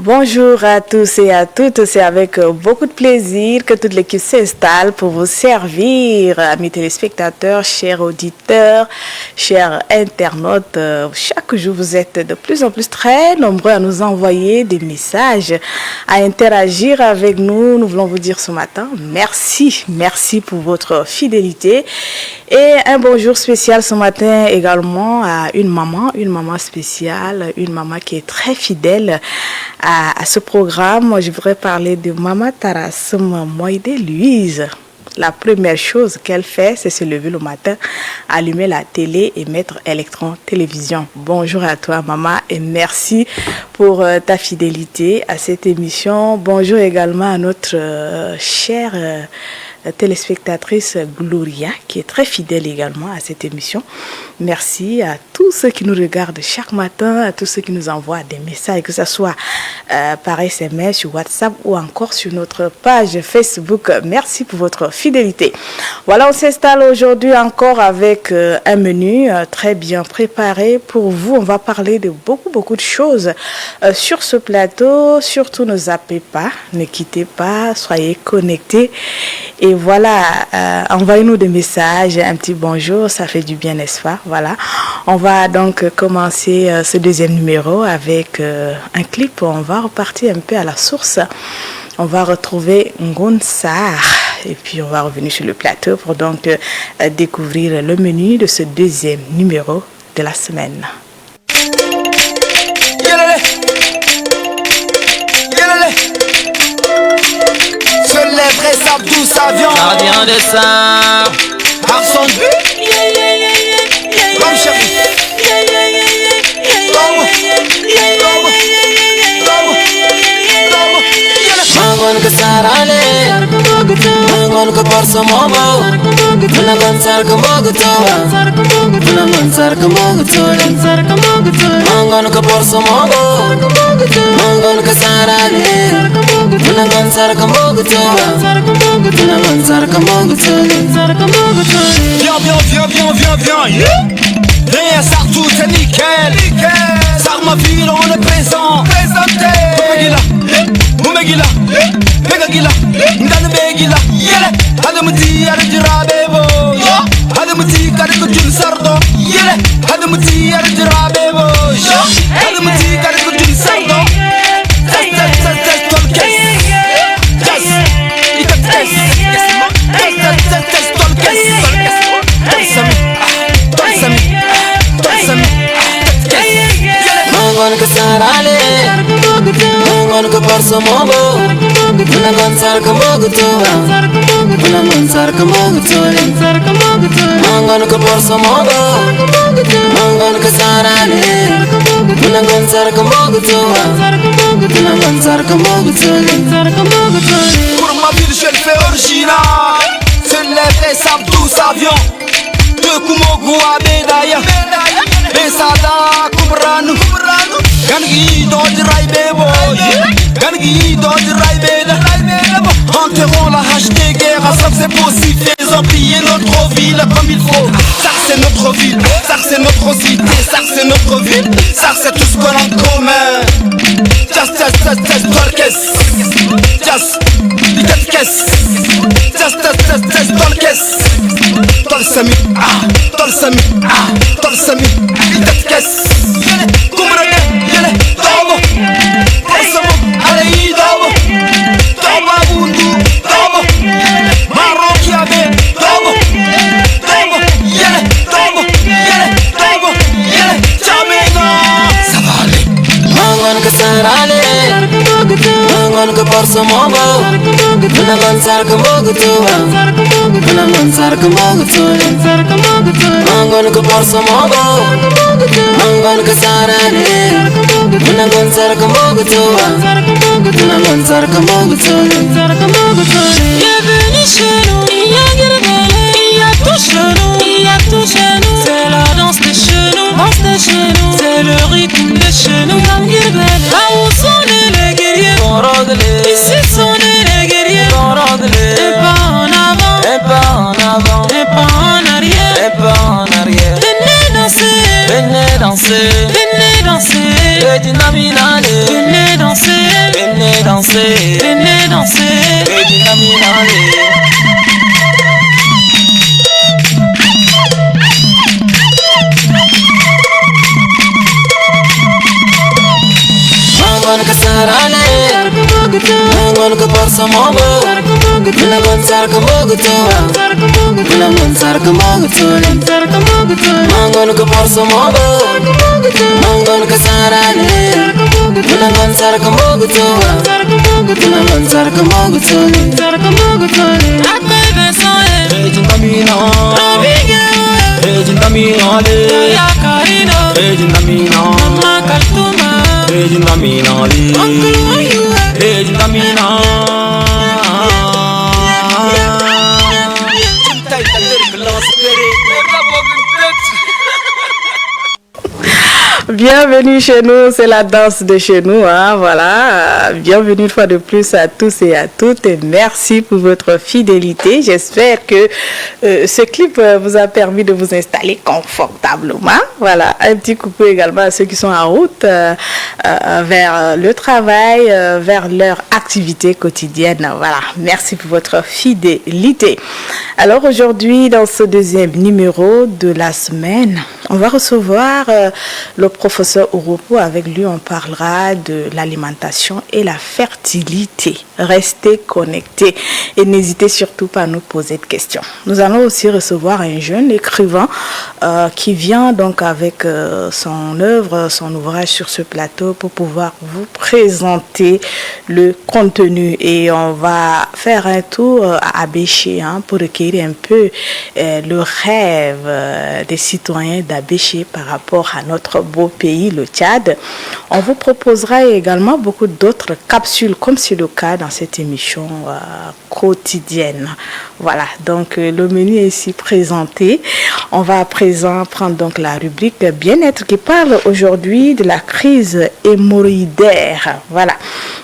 Bonjour à tous et à toutes, c'est avec beaucoup de plaisir que toute l'équipe s'installe pour vous servir, amis téléspectateurs, chers auditeurs, chers internautes. Chaque jour, vous êtes de plus en plus très nombreux à nous envoyer des messages, à interagir avec nous. Nous voulons vous dire ce matin, merci pour votre fidélité. Et un bonjour spécial ce matin également à une maman spéciale, une maman qui est très fidèle à ce programme. Moi, je voudrais parler de Maman Tarassum Moïde Louise. La première chose qu'elle fait, c'est se lever le matin, allumer la télé et mettre Electron Télévision. Bonjour à toi, maman, et merci pour ta fidélité à cette émission. Bonjour également à notre chère téléspectatrice Gloria, qui est très fidèle également à cette émission. Merci à tous ceux qui nous regardent chaque matin, à tous ceux qui nous envoient des messages, que ce soit par SMS, sur WhatsApp ou encore sur notre page Facebook. Merci pour votre fidélité. Voilà, on s'installe aujourd'hui encore avec un menu très bien préparé pour vous. On va parler de beaucoup de choses sur ce plateau. Surtout, ne zappez pas, ne quittez pas, soyez connectés. Et voilà, envoyez-nous des messages, un petit bonjour, ça fait du bien, n'est-ce pas? Voilà, on va donc commencer ce deuxième numéro avec un clip. On va repartir un peu à la source. On va retrouver Ngon Sarr et puis on va revenir sur le plateau pour donc découvrir le menu de ce deuxième numéro de la semaine. Les vrais savent d'où ça vient. Ça vient de ça. Arson comme chéri. Mangon ke sarale, mangon ke porso mobo, mangon sar ke moguto, mangon sar ke moguto, mangon ke porso mobo, mangon ke sarale, mangon sar ke moguto, mangon sar ke moguto. Viens. Rien ça tout est nickel. Sar ma ville on est présent. Megila, Megila, Ndana Megila, Yele, Adamuti, Arjirabebo, Adamuti, Karikutin Sardo, Yele, Adamuti, Arjirabebo, Adamuti, Karikutin Sardo, test, ton caisse, test, il te test, ton caisse, Tolsami, Mangon ke sarale, mangon ke porso mobo, mangon sar ke moguto, mangon sar ke moguto, mangon ke porso mobo, mangon ke sarale, mangon sar ke moguto, mangon sar ke moguto. Pour ma ville je le fais original. Seuls les vrais savent d'où ça vient. De Kumogu à Bedaya, Besada Kubranu, Gangi Dodge Raibebo, Gangi Dodge Raibeda. Enterrons la hache des guerres, ça c'est possible. Ils ont pillé notre ville comme il faut. Ça c'est notre ville, ça c'est notre cité, ça c'est notre ville, ça c'est tout ce qu'on a en commun. Just, Dolkes, just, Dolkes, just, Dolkes, Tolsami, Tolsami, Dolkes, Kumrane, Yele, Tomo, Tolsamo, Alei, Tomo, Toma Bundu, Tomo, Marokiabe, Tomo, Yele, Jamena, ça va aller. Mangon ke sarale, mangon ke porso mobo, mangon sar ke moguto, mangon sar ke moguto, mangon ke porso mobo, mangon ke sarale, mangon sar ke moguto, mangon sar ke moguto. Bienvenue chez nous, il y a Guirbele, il y a tout chez nous, c'est la danse de chez nous, c'est le rythme de chez nous. Là où sont les guerriers, ici sont les guerriers, et pas en avant, et pas en arrière, venez danser, venez danser, venez danser. borsa mobo Mina gon sarka mogo toa Mina gon sarka mogo toa Mangon ka borsa mobo Mangon ka sarane Mina gon sarka mogo toa Mina gon sarka mogo toa Akai besoe Ejinta mina Robinge Ejinta mina le Yakarino Ejinta mina Mama Kaltuma Ejinta mina le Ejinta mina Bienvenue chez nous, c'est la danse de chez nous, hein, voilà. Bienvenue une fois de plus à tous et à toutes et merci pour votre fidélité. J'espère que ce clip vous a permis de vous installer confortablement. Voilà, un petit coucou également à ceux qui sont en route vers le travail, vers leur activité quotidienne. Voilà, merci pour votre fidélité. Alors aujourd'hui, dans ce deuxième numéro de la semaine, on va recevoir le professeur Ouropo. Avec lui, on parlera de l'alimentation et la fertilité. Restez connectés et n'hésitez surtout pas à nous poser de questions. Nous allons aussi recevoir un jeune écrivain qui vient donc avec son œuvre, son ouvrage sur ce plateau pour pouvoir vous présenter le contenu. Et on va faire un tour à Abéché pour recueillir un peu le rêve des citoyens d'Abéché par rapport à notre beau pays, le Tchad. On vous proposera également beaucoup d'autres capsules, comme c'est le cas dans cette émission quotidienne. Voilà, donc le menu est ici présenté. On va à présent prendre donc la rubrique bien-être qui parle aujourd'hui de la crise hémorroïdaire. Voilà,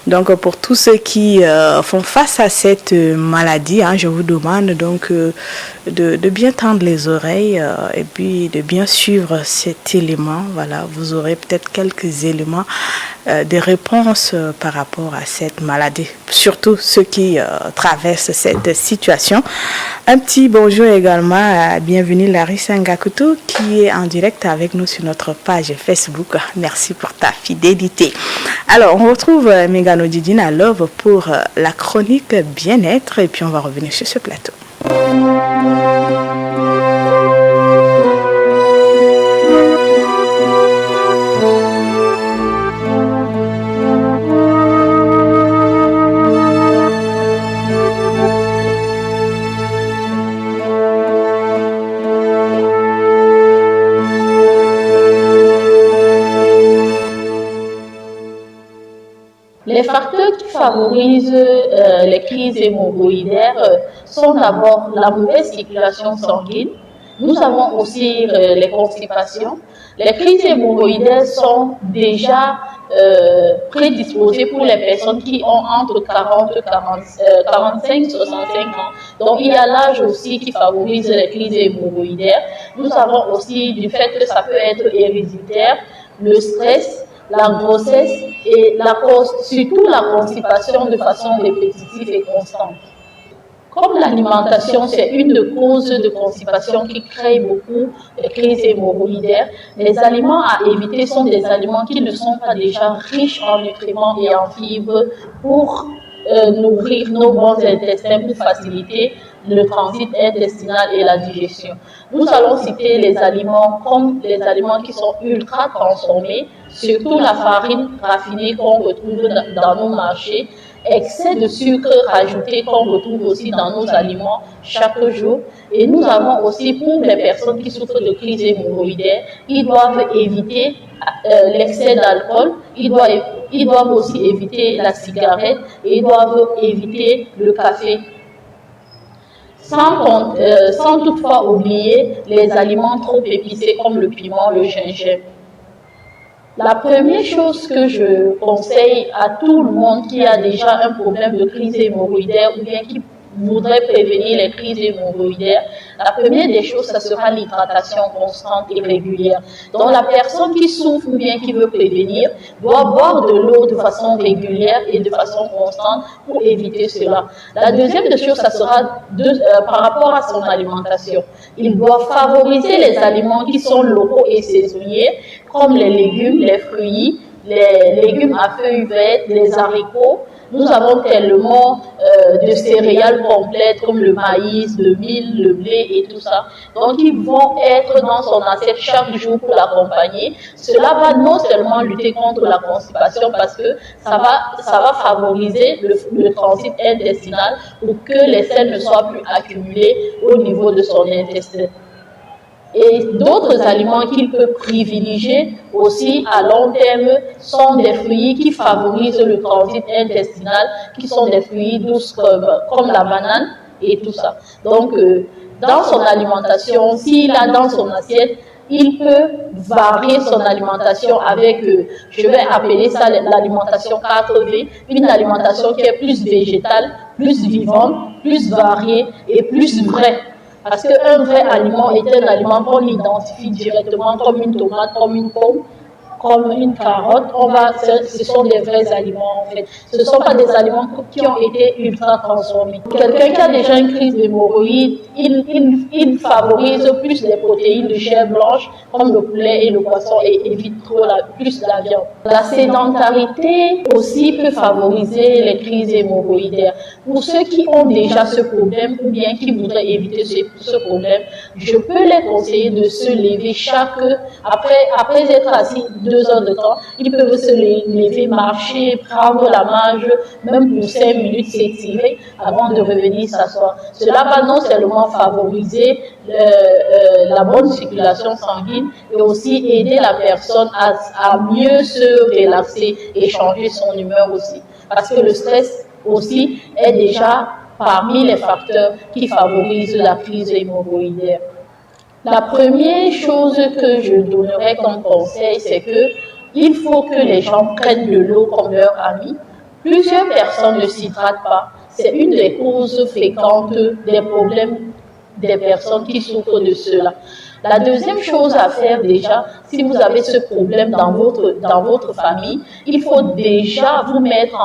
donc pour tous ceux qui font face à cette maladie, je vous demande donc de bien tendre les oreilles et puis de bien suivre cet élément. Voilà, vous aurez peut-être quelques éléments de réponse par rapport à cette maladie, surtout ceux qui traversent cette situation. Un petit bonjour également à bienvenue Larissa Ngakutu qui est en direct avec nous sur notre page Facebook. Merci pour ta fidélité. Alors, on retrouve Megano Didina Love pour la chronique bien-être et puis on va revenir sur ce plateau. Les facteurs qui favorisent les crises hémorroïdaires sont d'abord la mauvaise circulation sanguine. Nous avons aussi les constipations. Les crises hémorroïdaires sont déjà prédisposées pour les personnes qui ont entre 45 et 65 ans. Donc il y a l'âge aussi qui favorise les crises hémorroïdaires. Nous avons aussi du fait que ça peut être héréditaire, le stress, la grossesse et surtout la constipation de façon répétitive et constante. Comme l'alimentation, c'est une des causes de constipation qui crée beaucoup de crises hémorroïdaires, les aliments à éviter sont des aliments qui ne sont pas déjà riches en nutriments et en fibres pour nourrir nos bons intestins, pour faciliter le transit intestinal et la digestion. Nous allons citer les aliments comme les aliments qui sont ultra transformés, surtout la farine raffinée qu'on retrouve dans nos marchés, excès de sucre rajouté qu'on retrouve aussi dans nos aliments chaque jour. Et nous avons aussi pour les personnes qui souffrent de crise hémorroïdaire, ils doivent éviter l'excès d'alcool, ils doivent aussi éviter la cigarette et ils doivent éviter le café. Sans toutefois oublier les aliments trop épicés comme le piment, le gingembre. La première chose que je conseille à tout le monde qui a déjà un problème de crise hémorroïdaire ou bien qui voudrait prévenir les crises hémorroïdaires, la première des choses, ça sera l'hydratation constante et régulière. Donc la personne qui souffre ou bien qui veut prévenir doit boire de l'eau de façon régulière et de façon constante pour éviter cela. La deuxième des choses, ça sera par rapport à son alimentation. Il doit favoriser les aliments qui sont locaux et saisonniers, comme les légumes, les fruits, les légumes à feuilles vertes, les haricots, nous avons tellement de céréales complètes comme le maïs, le mil, le blé et tout ça. Donc, ils vont être dans son assiette chaque jour pour l'accompagner. Cela va non seulement lutter contre la constipation parce que ça va favoriser le transit intestinal pour que les selles ne soient plus accumulées au niveau de son intestin. Et d'autres aliments qu'il peut privilégier aussi à long terme sont des fruits qui favorisent le transit intestinal, qui sont des fruits douces comme la banane et tout ça. Donc, dans son alimentation, s'il a dans son assiette, il peut varier son alimentation avec, je vais appeler ça l'alimentation 4V, une alimentation qui est plus végétale, plus vivante, plus variée et plus vraie. Parce qu'un vrai aliment est un aliment qu'on identifie directement comme une tomate, comme une pomme, comme une carotte. Ce sont des vrais aliments en fait. Ce ne sont pas des aliments qui ont été ultra transformés. Quelqu'un qui a déjà une crise d'hémorroïdes, il favorise plus les protéines de chair blanche comme le poulet et le poisson et évite trop plus la viande. La sédentarité aussi peut favoriser les crises hémorroïdaires. Pour ceux qui ont déjà ce problème ou bien qui voudraient éviter ce problème, je peux les conseiller de se lever après être assis 2 heures de temps, ils peuvent se lever, marcher, prendre la marche, même pour 5 minutes s'étirer avant de revenir s'asseoir. Cela va non seulement favoriser la bonne circulation sanguine et aussi aider la personne à mieux se relaxer et changer son humeur aussi. Parce que le stress aussi est déjà parmi les facteurs qui favorisent la crise hémorroïdaire. La première chose que je donnerais comme conseil, c'est que il faut que les gens prennent de l'eau comme leur ami. Plusieurs personnes ne s'hydratent pas. C'est une des causes fréquentes des problèmes des personnes qui souffrent de cela. La deuxième chose à faire déjà, si vous avez ce problème dans votre famille, il faut déjà vous mettre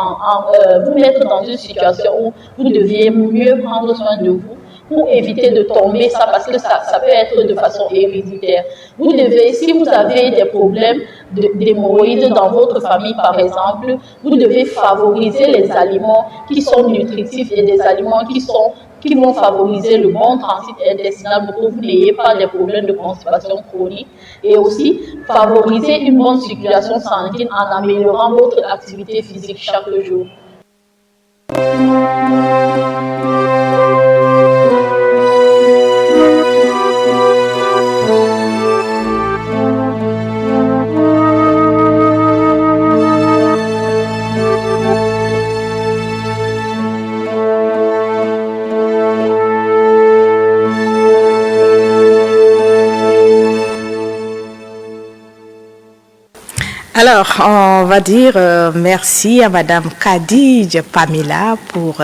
dans une situation où vous deviez mieux prendre soin de vous pour éviter de tomber ça parce que ça peut être de façon héréditaire. Vous devez, si vous avez des problèmes d'hémorroïdes dans votre famille par exemple, vous devez favoriser les aliments qui sont nutritifs et des aliments qui vont favoriser le bon transit intestinal pour que vous n'ayez pas des problèmes de constipation chronique et aussi favoriser une bonne circulation sanguine en améliorant votre activité physique chaque jour. Alors, on va dire merci à Madame Khadija Pamela pour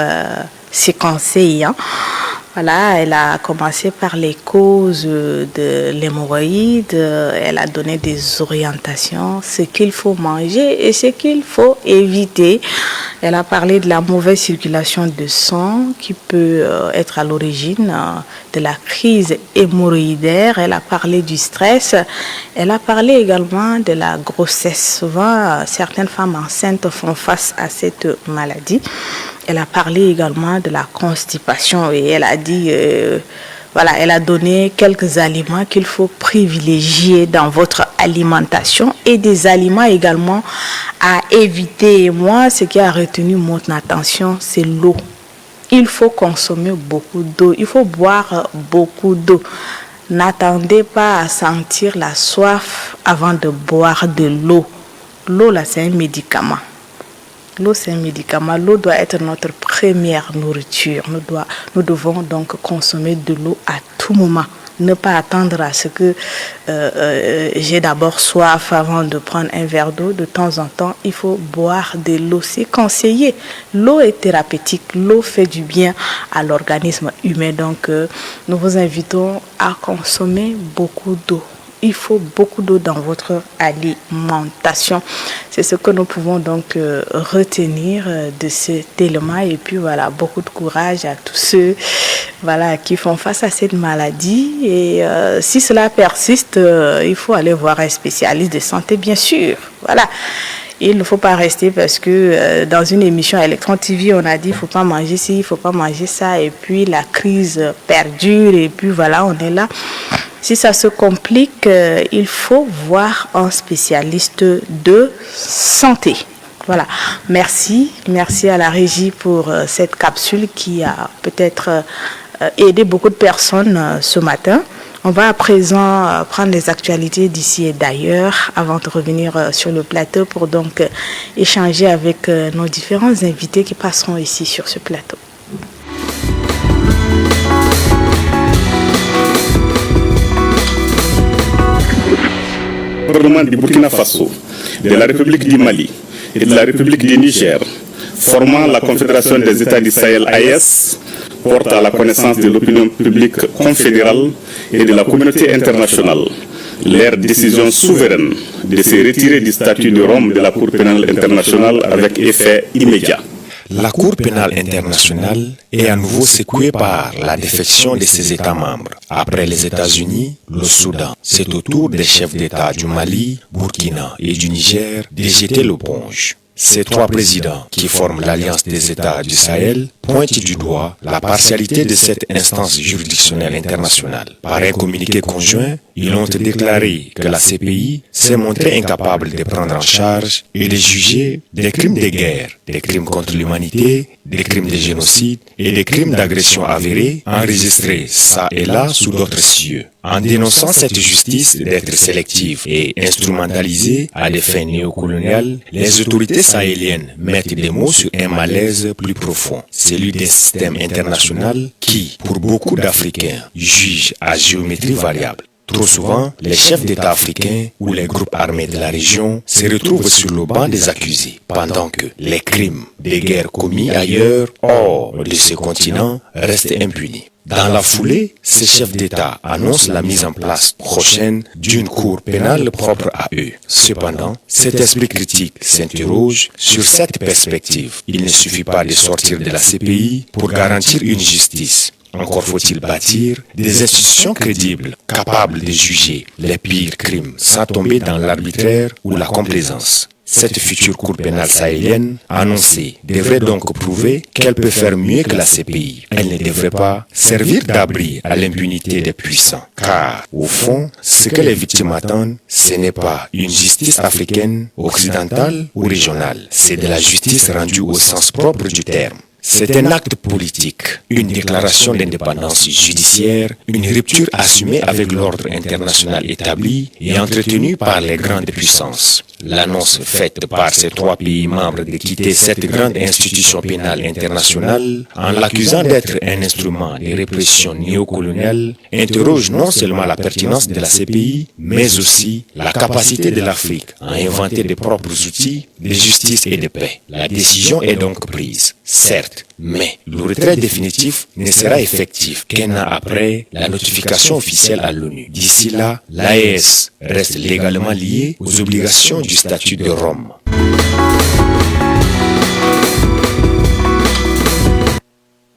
ses conseils. Voilà, elle a commencé par les causes de l'hémorroïde, elle a donné des orientations, ce qu'il faut manger et ce qu'il faut éviter. Elle a parlé de la mauvaise circulation de sang qui peut être à l'origine de la crise hémorroïdaire. Elle a parlé du stress. Elle a parlé également de la grossesse. Souvent, certaines femmes enceintes font face à cette maladie. Elle a parlé également de la constipation et elle a dit, voilà, elle a donné quelques aliments qu'il faut privilégier dans votre alimentation et des aliments également à éviter. Et moi, ce qui a retenu mon attention, c'est l'eau. Il faut consommer beaucoup d'eau, il faut boire beaucoup d'eau. N'attendez pas à sentir la soif avant de boire de l'eau. L'eau, là, c'est un médicament. L'eau, c'est un médicament. L'eau doit être notre première nourriture. Nous devons donc consommer de l'eau à tout moment. Ne pas attendre à ce que j'ai d'abord soif avant de prendre un verre d'eau. De temps en temps, il faut boire de l'eau. C'est conseillé. L'eau est thérapeutique. L'eau fait du bien à l'organisme humain. Donc, nous vous invitons à consommer beaucoup d'eau. Il faut beaucoup d'eau dans votre alimentation. C'est ce que nous pouvons donc retenir de cet élément. Et puis voilà, beaucoup de courage à tous ceux qui font face à cette maladie. Et si cela persiste, il faut aller voir un spécialiste de santé, bien sûr. Voilà. Il ne faut pas rester parce que dans une émission Electron TV, on a dit il ne faut pas manger ci, il ne faut pas manger ça. Et puis la crise perdure et puis voilà, on est là. Si ça se complique, il faut voir un spécialiste de santé. Voilà. Merci à la régie pour cette capsule qui a peut-être aidé beaucoup de personnes ce matin. On va à présent prendre les actualités d'ici et d'ailleurs avant de revenir sur le plateau pour donc échanger avec nos différents invités qui passeront ici sur ce plateau. Le gouvernement du Burkina Faso, de la République du Mali et de la République du Niger, formant la Confédération des États du Sahel AES, porte à la connaissance de l'opinion publique confédérale et de la communauté internationale leur décision souveraine de se retirer du statut de Rome de la Cour pénale internationale avec effet immédiat. La Cour pénale internationale est à nouveau secouée par la défection de ses États membres. Après les États-Unis, le Soudan, c'est au tour des chefs d'État du Mali, Burkina et du Niger de jeter l'éponge. Ces trois présidents qui forment l'Alliance des États du Sahel pointent du doigt la partialité de cette instance juridictionnelle internationale. Par un communiqué conjoint, ils ont déclaré que la CPI s'est montrée incapable de prendre en charge et de juger des crimes de guerre, des crimes contre l'humanité, des crimes de génocide et des crimes d'agression avérés enregistrés ça et là sous d'autres cieux. En dénonçant cette justice d'être sélective et instrumentalisée à des fins néocoloniales, les autorités sahéliennes mettent des mots sur un malaise plus profond, celui d'un système international qui, pour beaucoup d'Africains, juge à géométrie variable. Trop souvent, les chefs d'État africains ou les groupes armés de la région se retrouvent sur le banc des accusés, pendant que les crimes des guerres commis ailleurs, hors de ce continent, restent impunis. Dans la foulée, ces chefs d'État annoncent la mise en place prochaine d'une cour pénale propre à eux. Cependant, cet esprit critique s'interroge sur cette perspective. Il ne suffit pas de sortir de la CPI pour garantir une justice. Encore faut-il bâtir des institutions crédibles, capables de juger les pires crimes sans tomber dans l'arbitraire ou la complaisance. Cette future cour pénale sahélienne, annoncée, devrait donc prouver qu'elle peut faire mieux que la CPI. Elle ne devrait pas servir d'abri à l'impunité des puissants. Car, au fond, ce que les victimes attendent, ce n'est pas une justice africaine, occidentale ou régionale. C'est de la justice rendue au sens propre du terme. C'est un acte politique, une déclaration d'indépendance judiciaire, une rupture assumée avec l'ordre international établi et entretenu par les grandes puissances. L'annonce faite par ces trois pays membres de quitter cette grande institution pénale internationale en l'accusant d'être un instrument de répression néocoloniale interroge non seulement la pertinence de la CPI, mais aussi la capacité de l'Afrique à inventer de propres outils de justice et de paix. La décision est donc prise, certes, mais le retrait définitif ne sera effectif qu'un an après la notification officielle à l'ONU. D'ici là, l'AES reste légalement liée aux obligations du statut de Rome.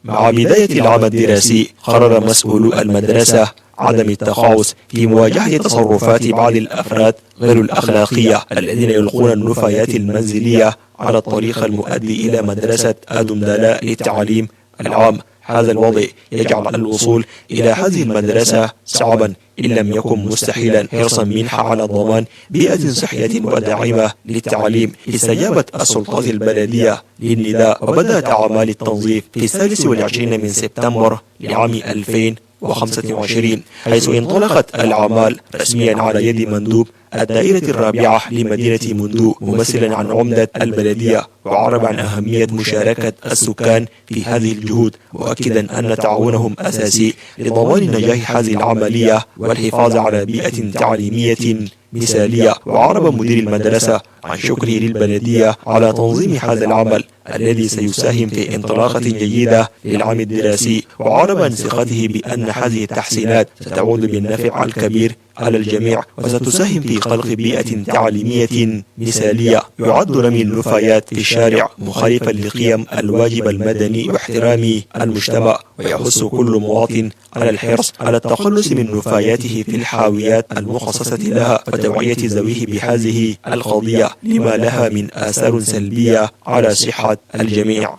مع بداية العام الدراسي قرر مسؤولو المدرسة عدم التقاعس في مواجهة تصرفات بعض الأفراد غير الأخلاقية الذين يلقون النفايات المنزلية على الطريق المؤدي إلى مدرسة الدمدلاء للتعليم العام. هذا الوضع يجعل الوصول إلى هذه المدرسة صعبا إن لم يكن مستحيلا حرصا منها على ضمان بيئة صحية وداعمة للتعليم. استجابت السلطات البلدية للنداء وبدأت أعمال التنظيف في 23 من سبتمبر لعام 2025 حيث انطلقت الأعمال رسميا على يد مندوب الدائرة الرابعة لمدينة مندو ممثلا عن عمدة البلدية، وعرب عن أهمية مشاركة السكان في هذه الجهود مؤكدا أن تعاونهم أساسي لضمان نجاح هذه العملية والحفاظ على بيئة تعليمية مثالية. وعرب مدير المدرسة عن شكره للبلدية على تنظيم هذا العمل الذي سيساهم في انطلاقة جيدة للعام الدراسي، وعرب عن ثقته بأن هذه التحسينات ستعود بالنفع الكبير على الجميع وستساهم في خلق بيئة تعليمية مثالية. يعد رمي النفايات في الشارع مخالفا لقيم الواجب المدني واحترام المجتمع، ويحث كل مواطن على الحرص على التخلص من نفاياته في الحاويات المخصصة لها وتوعية ذويه بهذه القضية. لما لها من آثار سلبية على صحة الجميع.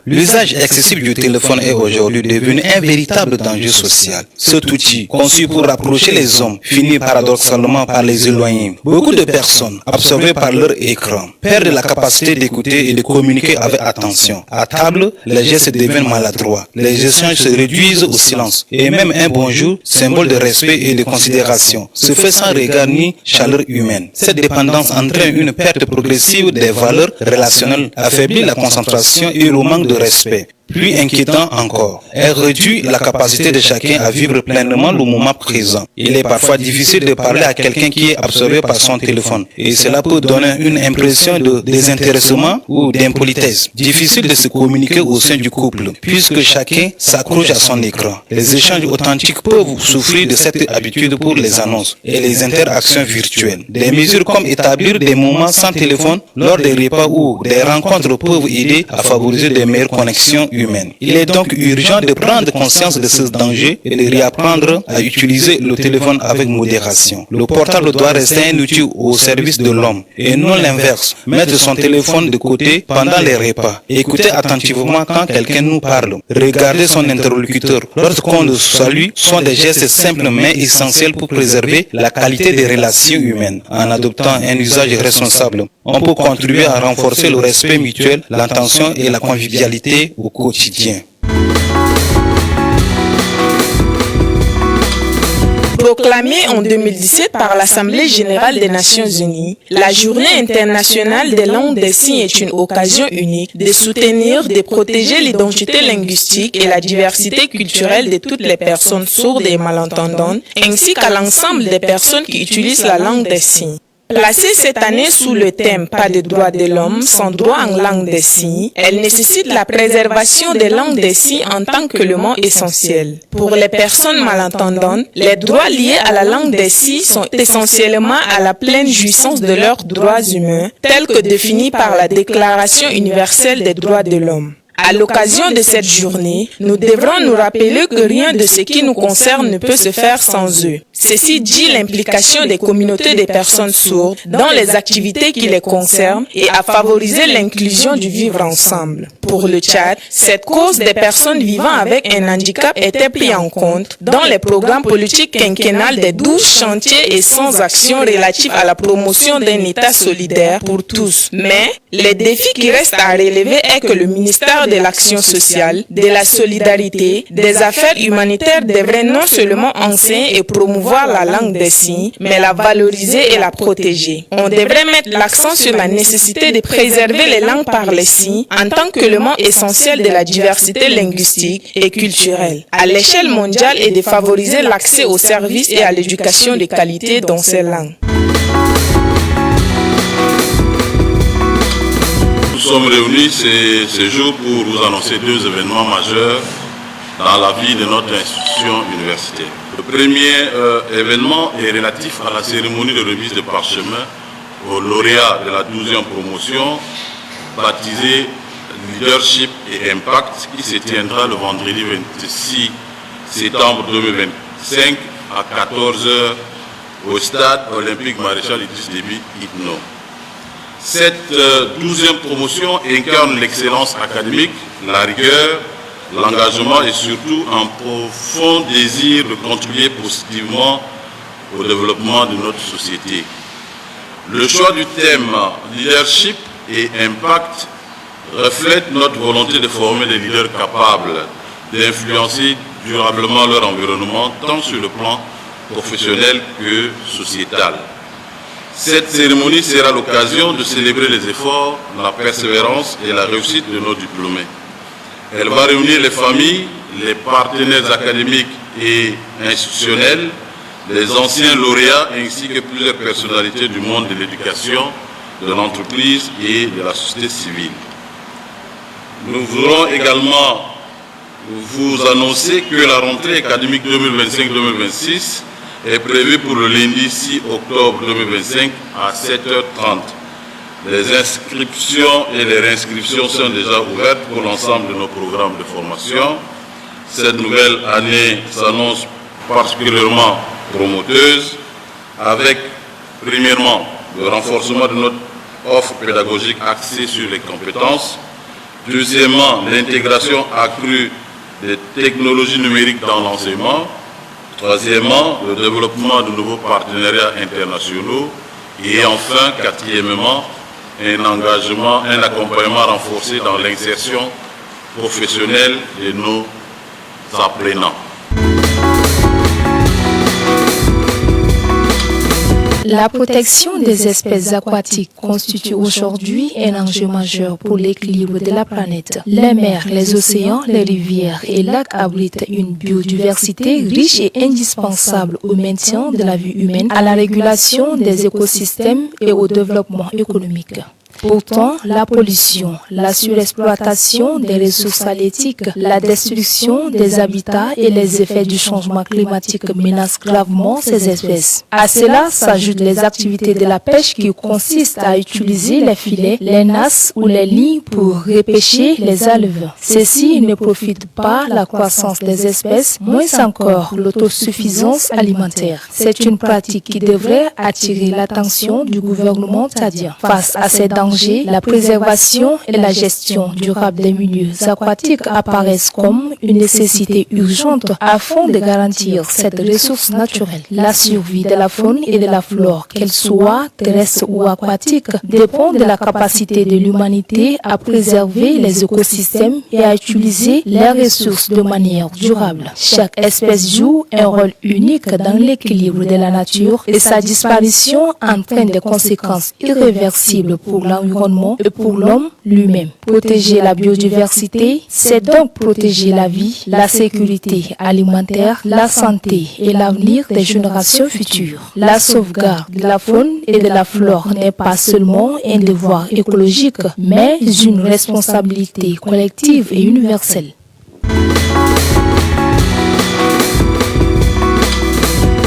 L'usage excessif du téléphone est aujourd'hui devenu un véritable danger social. Cet outil, conçu pour rapprocher les hommes, finit paradoxalement par les éloigner. Beaucoup de personnes, absorbées par leur écran, perdent la capacité d'écouter et de communiquer avec attention. À table, les gestes deviennent maladroits, les échanges se réduisent au silence, et même un bonjour, symbole de respect et de considération, se fait sans regard ni chaleur humaine. Cette dépendance entraîne une perte progressive des valeurs relationnelles, affaiblit la concentration et le manque de respect. Plus inquiétant encore, elle réduit la capacité de chacun à vivre pleinement le moment présent. Il est parfois difficile de parler à quelqu'un qui est absorbé par son téléphone et cela peut donner une impression de désintéressement ou d'impolitesse. Difficile de se communiquer au sein du couple puisque chacun s'accroche à son écran. Les échanges authentiques peuvent souffrir de cette habitude pour les annonces et les interactions virtuelles. Des mesures comme établir des moments sans téléphone lors des repas ou des rencontres peuvent aider à favoriser de meilleures connexions humaines. Il est donc urgent de prendre conscience de ce danger et de réapprendre à utiliser le téléphone avec modération. Le portable doit rester un outil au service de l'homme et non l'inverse. Mettre son téléphone de côté pendant les repas. Écouter attentivement quand quelqu'un nous parle. Regarder son interlocuteur lorsqu'on le salue sont des gestes simples mais essentiels pour préserver la qualité des relations humaines. En adoptant un usage responsable, on peut contribuer à renforcer le respect mutuel, l'attention et la convivialité au quotidien. Proclamée en 2017 par l'Assemblée générale des Nations unies, la Journée internationale des langues des signes est une occasion unique de soutenir, de protéger l'identité linguistique et la diversité culturelle de toutes les personnes sourdes et malentendantes, ainsi qu'à l'ensemble des personnes qui utilisent la langue des signes. Placée cette année sous le thème « Pas de droits de l'homme sans droit en langue des signes », elle nécessite la préservation des langues des signes en tant qu'élément essentiel. Pour les personnes malentendantes, les droits liés à la langue des signes sont essentiellement à la pleine jouissance de leurs droits humains, tels que définis par la Déclaration universelle des droits de l'homme. À l'occasion de cette journée, nous devrons nous rappeler que rien de ce qui nous concerne ne peut se faire sans eux. Ceci dit l'implication des communautés des personnes sourdes dans les activités qui les concernent et à favoriser l'inclusion du vivre ensemble. Pour le Tchad, cette cause des personnes vivant avec un handicap était prise en compte dans les programmes politiques quinquennales des 12 chantiers et 100 actions relatives à la promotion d'un État solidaire pour tous. Mais les défis qui restent à relever est que le ministère de l'Action sociale, de la solidarité, des affaires humanitaires devrait non seulement enseigner et promouvoir la langue des signes, mais la valoriser et la protéger. On devrait mettre l'accent sur la nécessité de préserver les langues par les signes en tant qu'élément essentiel de la diversité linguistique et culturelle à l'échelle mondiale et de favoriser l'accès aux services et à l'éducation de qualité dans ces langues. Nous sommes réunis ce jour pour vous annoncer deux événements majeurs dans la vie de notre institution universitaire. Le premier événement est relatif à la cérémonie de remise de parchemin aux lauréats de la 12e promotion baptisée Leadership et Impact qui se tiendra le vendredi 26 septembre 2025 à 14h au stade olympique Maréchal Idriss Déby Itno. Cette 12e promotion incarne l'excellence académique, la rigueur, l'engagement et surtout un profond désir de contribuer positivement au développement de notre société. Le choix du thème leadership et impact reflète notre volonté de former des leaders capables d'influencer durablement leur environnement tant sur le plan professionnel que sociétal. Cette cérémonie sera l'occasion de célébrer les efforts, la persévérance et la réussite de nos diplômés. Elle va réunir les familles, les partenaires académiques et institutionnels, les anciens lauréats ainsi que plusieurs personnalités du monde de l'éducation, de l'entreprise et de la société civile. Nous voulons également vous annoncer que la rentrée académique 2025-2026 est prévue pour le lundi 6 octobre 2025 à 7h30. Les inscriptions et les réinscriptions sont déjà ouvertes pour l'ensemble de nos programmes de formation. Cette nouvelle année s'annonce particulièrement promoteuse, avec, premièrement, le renforcement de notre offre pédagogique axée sur les compétences. Deuxièmement, l'intégration accrue des technologies numériques dans l'enseignement. Troisièmement, le développement de nouveaux partenariats internationaux. Et enfin, quatrièmement, un accompagnement renforcé dans l'insertion professionnelle de nos apprenants. La protection des espèces aquatiques constitue aujourd'hui un enjeu majeur pour l'équilibre de la planète. Les mers, les océans, les rivières et lacs abritent une biodiversité riche et indispensable au maintien de la vie humaine, à la régulation des écosystèmes et au développement économique. Pourtant, la pollution, la surexploitation des ressources halieutiques, la destruction des habitats et les effets du changement climatique menacent gravement ces espèces. À cela s'ajoutent les activités de la pêche qui consistent à utiliser les filets, les nasses ou les lignes pour repêcher les alves. Ceci ne profite pas à la croissance des espèces, moins encore l'autosuffisance alimentaire. C'est une pratique qui devrait attirer l'attention du gouvernement tchadien. Face à ces dangers, la préservation et la gestion durable des milieux aquatiques apparaissent comme une nécessité urgente afin de garantir cette ressource naturelle. La survie de la faune et de la flore, qu'elle soit terrestre ou aquatique, dépend de la capacité de l'humanité à préserver les écosystèmes et à utiliser les ressources de manière durable. Chaque espèce joue un rôle unique dans l'équilibre de la nature et sa disparition entraîne des conséquences irréversibles pour l'environnement et pour l'homme lui-même. Protéger la biodiversité, c'est donc protéger la vie, la sécurité alimentaire, la santé et l'avenir des générations futures. La sauvegarde de la faune et de la flore n'est pas seulement un devoir écologique, mais une responsabilité collective et universelle.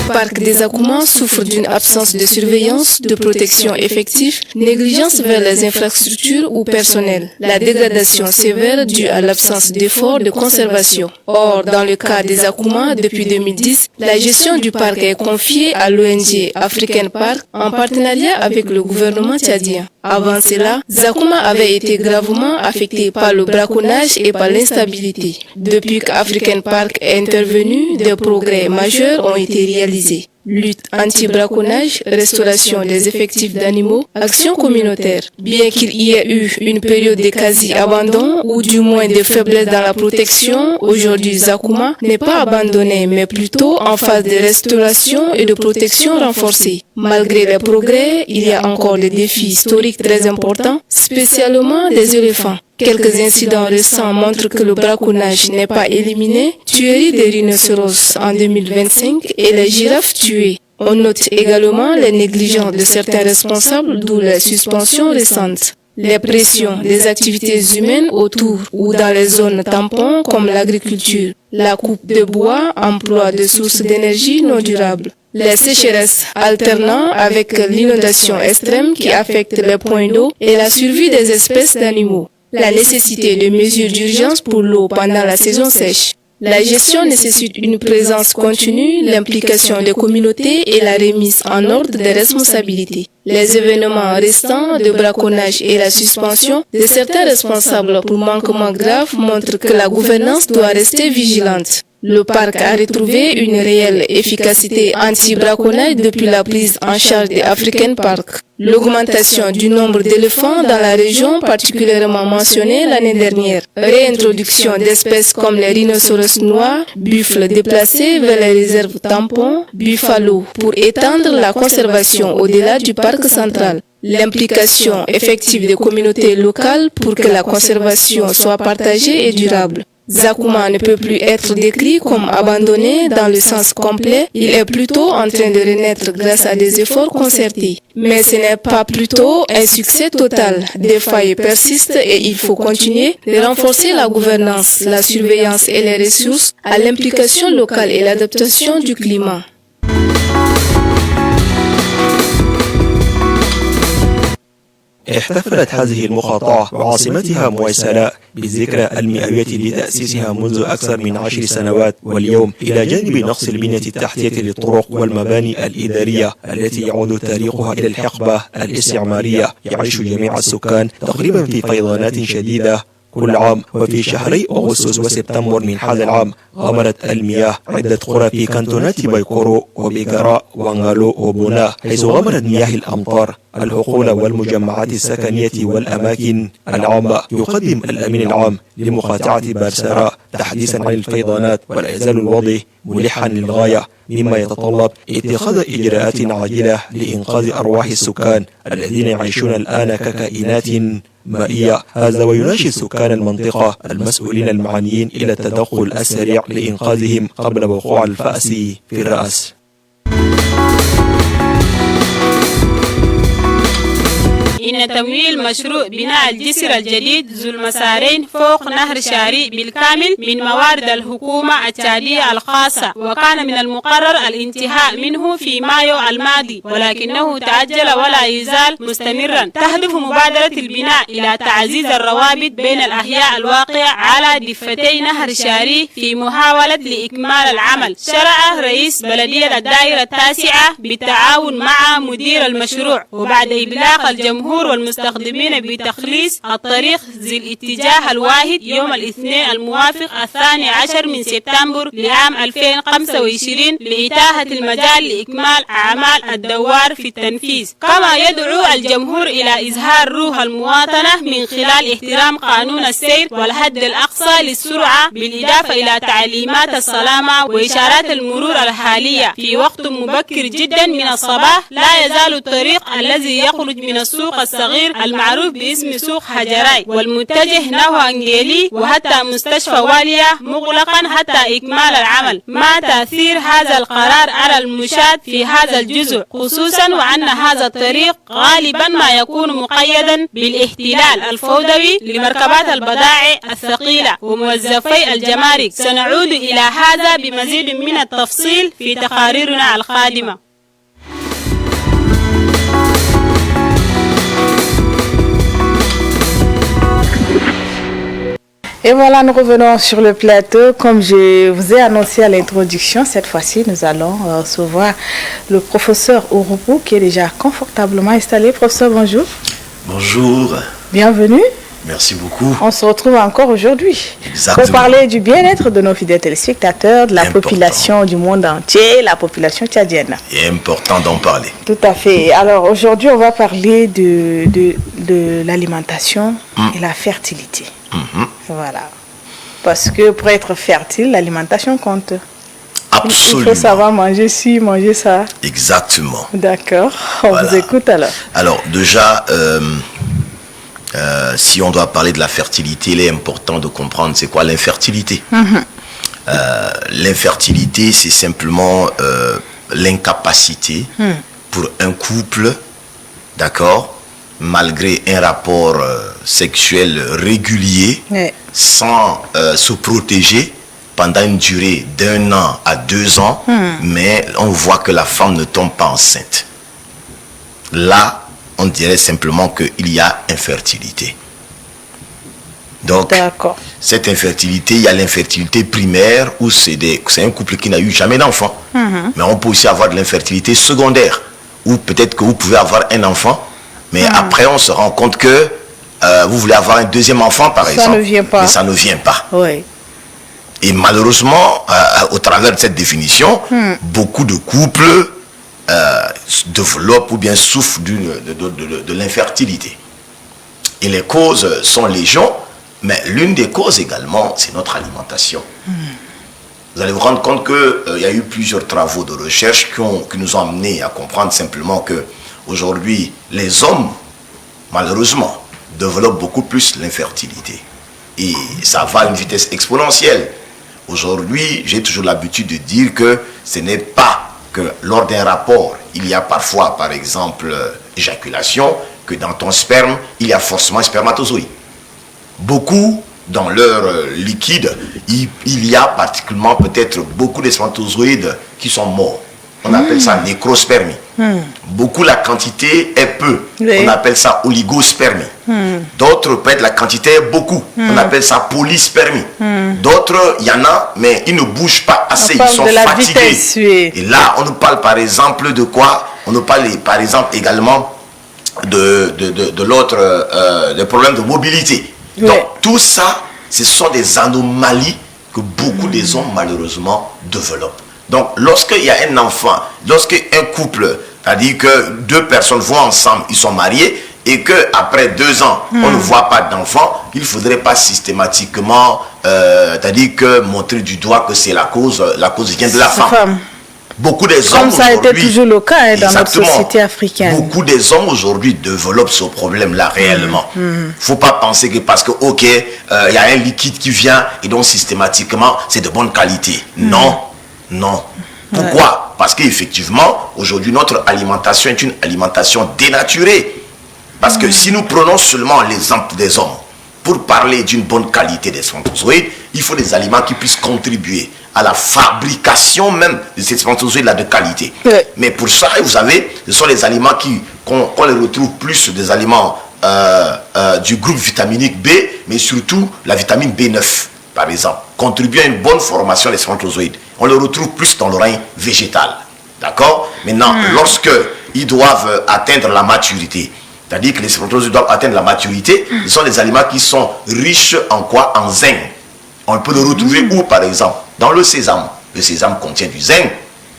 Le parc des Akouma souffre d'une absence de surveillance, de protection effective, négligence vers les infrastructures ou personnel, la dégradation sévère due à l'absence d'efforts de conservation. Or, dans le cas des Akouma, depuis 2010, la gestion du parc est confiée à l'ONG African Park en partenariat avec le gouvernement tchadien. Avant cela, Zakouma avait été gravement affecté par le braconnage et par l'instabilité. Depuis qu'African Park est intervenu, des progrès majeurs ont été réalisés. Lutte anti-braconnage, restauration des effectifs d'animaux, action communautaire. Bien qu'il y ait eu une période de quasi-abandon ou du moins de faiblesse dans la protection, aujourd'hui Zakouma n'est pas abandonné mais plutôt en phase de restauration et de protection renforcée. Malgré les progrès, il y a encore des défis historiques très importants, spécialement des éléphants. Quelques incidents récents montrent que le braconnage n'est pas éliminé, tuerie des rhinocéros en 2025 et les girafes tuées. On note également les négligences de certains responsables, d'où les suspensions récentes. Les pressions des activités humaines autour ou dans les zones tampons comme l'agriculture, la coupe de bois, emploi de sources d'énergie non durables. Les sécheresses alternant avec l'inondation extrême qui affecte les points d'eau et la survie des espèces d'animaux. La nécessité de mesures d'urgence pour l'eau pendant la saison sèche. La gestion nécessite une présence continue, l'implication des communautés et la remise en ordre des responsabilités. Les événements restants de braconnage et la suspension de certains responsables pour manquements graves montrent que la gouvernance doit rester vigilante. Le parc a retrouvé une réelle efficacité anti-braconnage depuis la prise en charge des African Park. L'augmentation du nombre d'éléphants dans la région particulièrement mentionnée l'année dernière. Réintroduction d'espèces comme les rhinocéros noirs, buffles déplacés vers les réserves tampons, buffalo pour étendre la conservation au-delà du parc central. L'implication effective des communautés locales pour que la conservation soit partagée et durable. Zakouma ne peut plus être décrit comme abandonné dans le sens complet, il est plutôt en train de renaître grâce à des efforts concertés. Mais ce n'est pas plutôt un succès total. Des failles persistent et il faut continuer de renforcer la gouvernance, la surveillance et les ressources à l'implication locale et l'adaptation du climat. احتفلت هذه المقاطعة وعاصمتها مويسلاء بالذكرى 100 لتأسيسها منذ أكثر من 10 سنوات، واليوم إلى جانب نقص البنية التحتية للطرق والمباني الإدارية التي يعود تاريخها إلى الحقبة الاستعمارية، يعيش جميع السكان تقريبا في فيضانات شديدة كل عام. وفي شهري أغسطس وسبتمبر من هذا العام غمرت المياه عدة قرى في كانتونات بايكورو وبيكارا وانغالو وبونا، حيث غمرت مياه الأمطار الحقول والمجمعات السكنية والأماكن العامة. يقدم الأمين العام لمقاطعة بارسارا تحديثا عن الفيضانات ولا يزال الوضع ملحا للغاية، مما يتطلب اتخاذ إجراءات عاجلة لإنقاذ أرواح السكان الذين يعيشون الآن ككائنات مائية. هذا ويناشد سكان المنطقة المسؤولين المعنيين إلى التدخل السريع لإنقاذهم قبل وقوع الفأس في الرأس. إن تمويل مشروع بناء الجسر الجديد ذو المسارين فوق نهر شاري بالكامل من موارد الحكومة التالية الخاصة، وكان من المقرر الانتهاء منه في مايو الماضي، ولكنه تأجل ولا يزال مستمرا. تهدف مبادرة البناء إلى تعزيز الروابط بين الأحياء الواقعة على ضفتي نهر شاري في محاولة لإكمال العمل. شرع رئيس بلدية الدائرة التاسعة بالتعاون مع مدير المشروع، وبعد إبلاغ الجمهور والمستخدمين بتخليص الطريق ذي الاتجاه الواحد يوم الاثنين الموافق 12 من سبتمبر لعام 2025 لإتاحة المجال لإكمال أعمال الدوار في التنفيذ. كما يدعو الجمهور إلى إظهار روح المواطنة من خلال احترام قانون السير والحد الأقصى للسرعة، بالإضافة إلى تعليمات السلامة وإشارات المرور الحالية. في وقت مبكر جدا من الصباح لا يزال الطريق الذي يخرج من السوق الصغير المعروف باسم سوق حجراي والمتجه نحو انجيلي وحتى مستشفى والية مغلقا حتى إكمال العمل. ما تأثير هذا القرار على المشاة في هذا الجزء، خصوصا وأن هذا الطريق غالبا ما يكون مقيدا بالاحتلال الفوضوي لمركبات البضائع الثقيلة وموظفي الجمارك؟ سنعود إلى هذا بمزيد من التفصيل في تقاريرنا القادمة. Et voilà, nous revenons sur le plateau. Comme je vous ai annoncé à l'introduction, cette fois-ci, nous allons recevoir le professeur Ouroubou qui est déjà confortablement installé. Professeur, bonjour. Bonjour. Bienvenue. Merci beaucoup. On se retrouve encore aujourd'hui pour parler du bien-être de nos fidèles téléspectateurs, de la population du monde entier, la population tchadienne. C'est important d'en parler. Tout à fait. Alors aujourd'hui, on va parler de l'alimentation et la fertilité. Voilà. Parce que pour être fertile, l'alimentation compte. Absolument. Il faut savoir manger ci, manger ça. Exactement. D'accord. On vous écoute alors. Alors déjà, si on doit parler de la fertilité, il est important de comprendre c'est quoi l'infertilité. L'infertilité, c'est simplement l'incapacité pour un couple, d'accord, malgré un rapport sexuel régulier, sans se protéger pendant une durée d'1 an à 2 ans, mais on voit que la femme ne tombe pas enceinte. Là, on dirait simplement qu'il y a infertilité. Donc, cette infertilité, il y a l'infertilité primaire où c'est un couple qui n'a eu jamais d'enfant. Mais on peut aussi avoir de l'infertilité secondaire, où peut-être que vous pouvez avoir un enfant, mais après on se rend compte que vous voulez avoir un deuxième enfant par exemple. Ça ne vient pas. Mais ça ne vient pas. Oui. Et malheureusement, au travers de cette définition, beaucoup de couples développent ou bien souffrent de l'infertilité. Et les causes sont légion, mais l'une des causes également, c'est notre alimentation. Vous allez vous rendre compte qu'il y a eu plusieurs travaux de recherche qui nous ont amenés à comprendre simplement que aujourd'hui, les hommes, malheureusement, développent beaucoup plus l'infertilité. Et ça va à une vitesse exponentielle. Aujourd'hui, j'ai toujours l'habitude de dire que ce n'est pas que lors d'un rapport, il y a parfois, par exemple, éjaculation, que dans ton sperme, il y a forcément un spermatozoïde. Beaucoup, dans leur liquide, il y a particulièrement peut-être beaucoup de spermatozoïdes qui sont morts. On appelle ça nécrospermie. Beaucoup, la quantité est peu. On appelle ça oligospermie. D'autres, peut-être la quantité est beaucoup. On appelle ça polyspermie. D'autres, il y en a, mais ils ne bougent pas assez. Ils sont fatigués. Et là, on nous parle par exemple de quoi? On nous parle par exemple également de l'autre, des problèmes de mobilité. Donc, tout ça, ce sont des anomalies que beaucoup des hommes, malheureusement, développent. Donc, lorsqu'il y a un enfant, lorsqu'un couple, c'est-à-dire que deux personnes vont ensemble, ils sont mariés, et qu'après 2 ans, on ne voit pas d'enfant, il ne faudrait pas systématiquement, c'est-à-dire que montrer du doigt que c'est la cause vient de la femme. Beaucoup des hommes comme ça a été toujours le cas dans notre société africaine. Beaucoup des hommes aujourd'hui développent ce problème-là réellement. Il ne faut pas penser que parce que, ok, il y a un liquide qui vient et donc systématiquement, c'est de bonne qualité. Non, non. Pourquoi? Parce qu'effectivement, aujourd'hui, notre alimentation est une alimentation dénaturée. Parce que si nous prenons seulement l'exemple des hommes, pour parler d'une bonne qualité des spermatozoïdes, il faut des aliments qui puissent contribuer à la fabrication même de ces spermatozoïdes-là de qualité. Mais pour ça, vous savez, ce sont les aliments qu'on les retrouve plus des aliments du groupe vitaminique B, mais surtout la vitamine B9, par exemple, contribue à une bonne formation des spermatozoïdes. On le retrouve plus dans le règne végétal. D'accord? Maintenant, lorsque ils doivent atteindre la maturité, c'est-à-dire que les spermatozoïdes doivent atteindre la maturité, ce sont des aliments qui sont riches en quoi? En zinc. On peut le retrouver où, par exemple? Dans le sésame. Le sésame contient du zinc.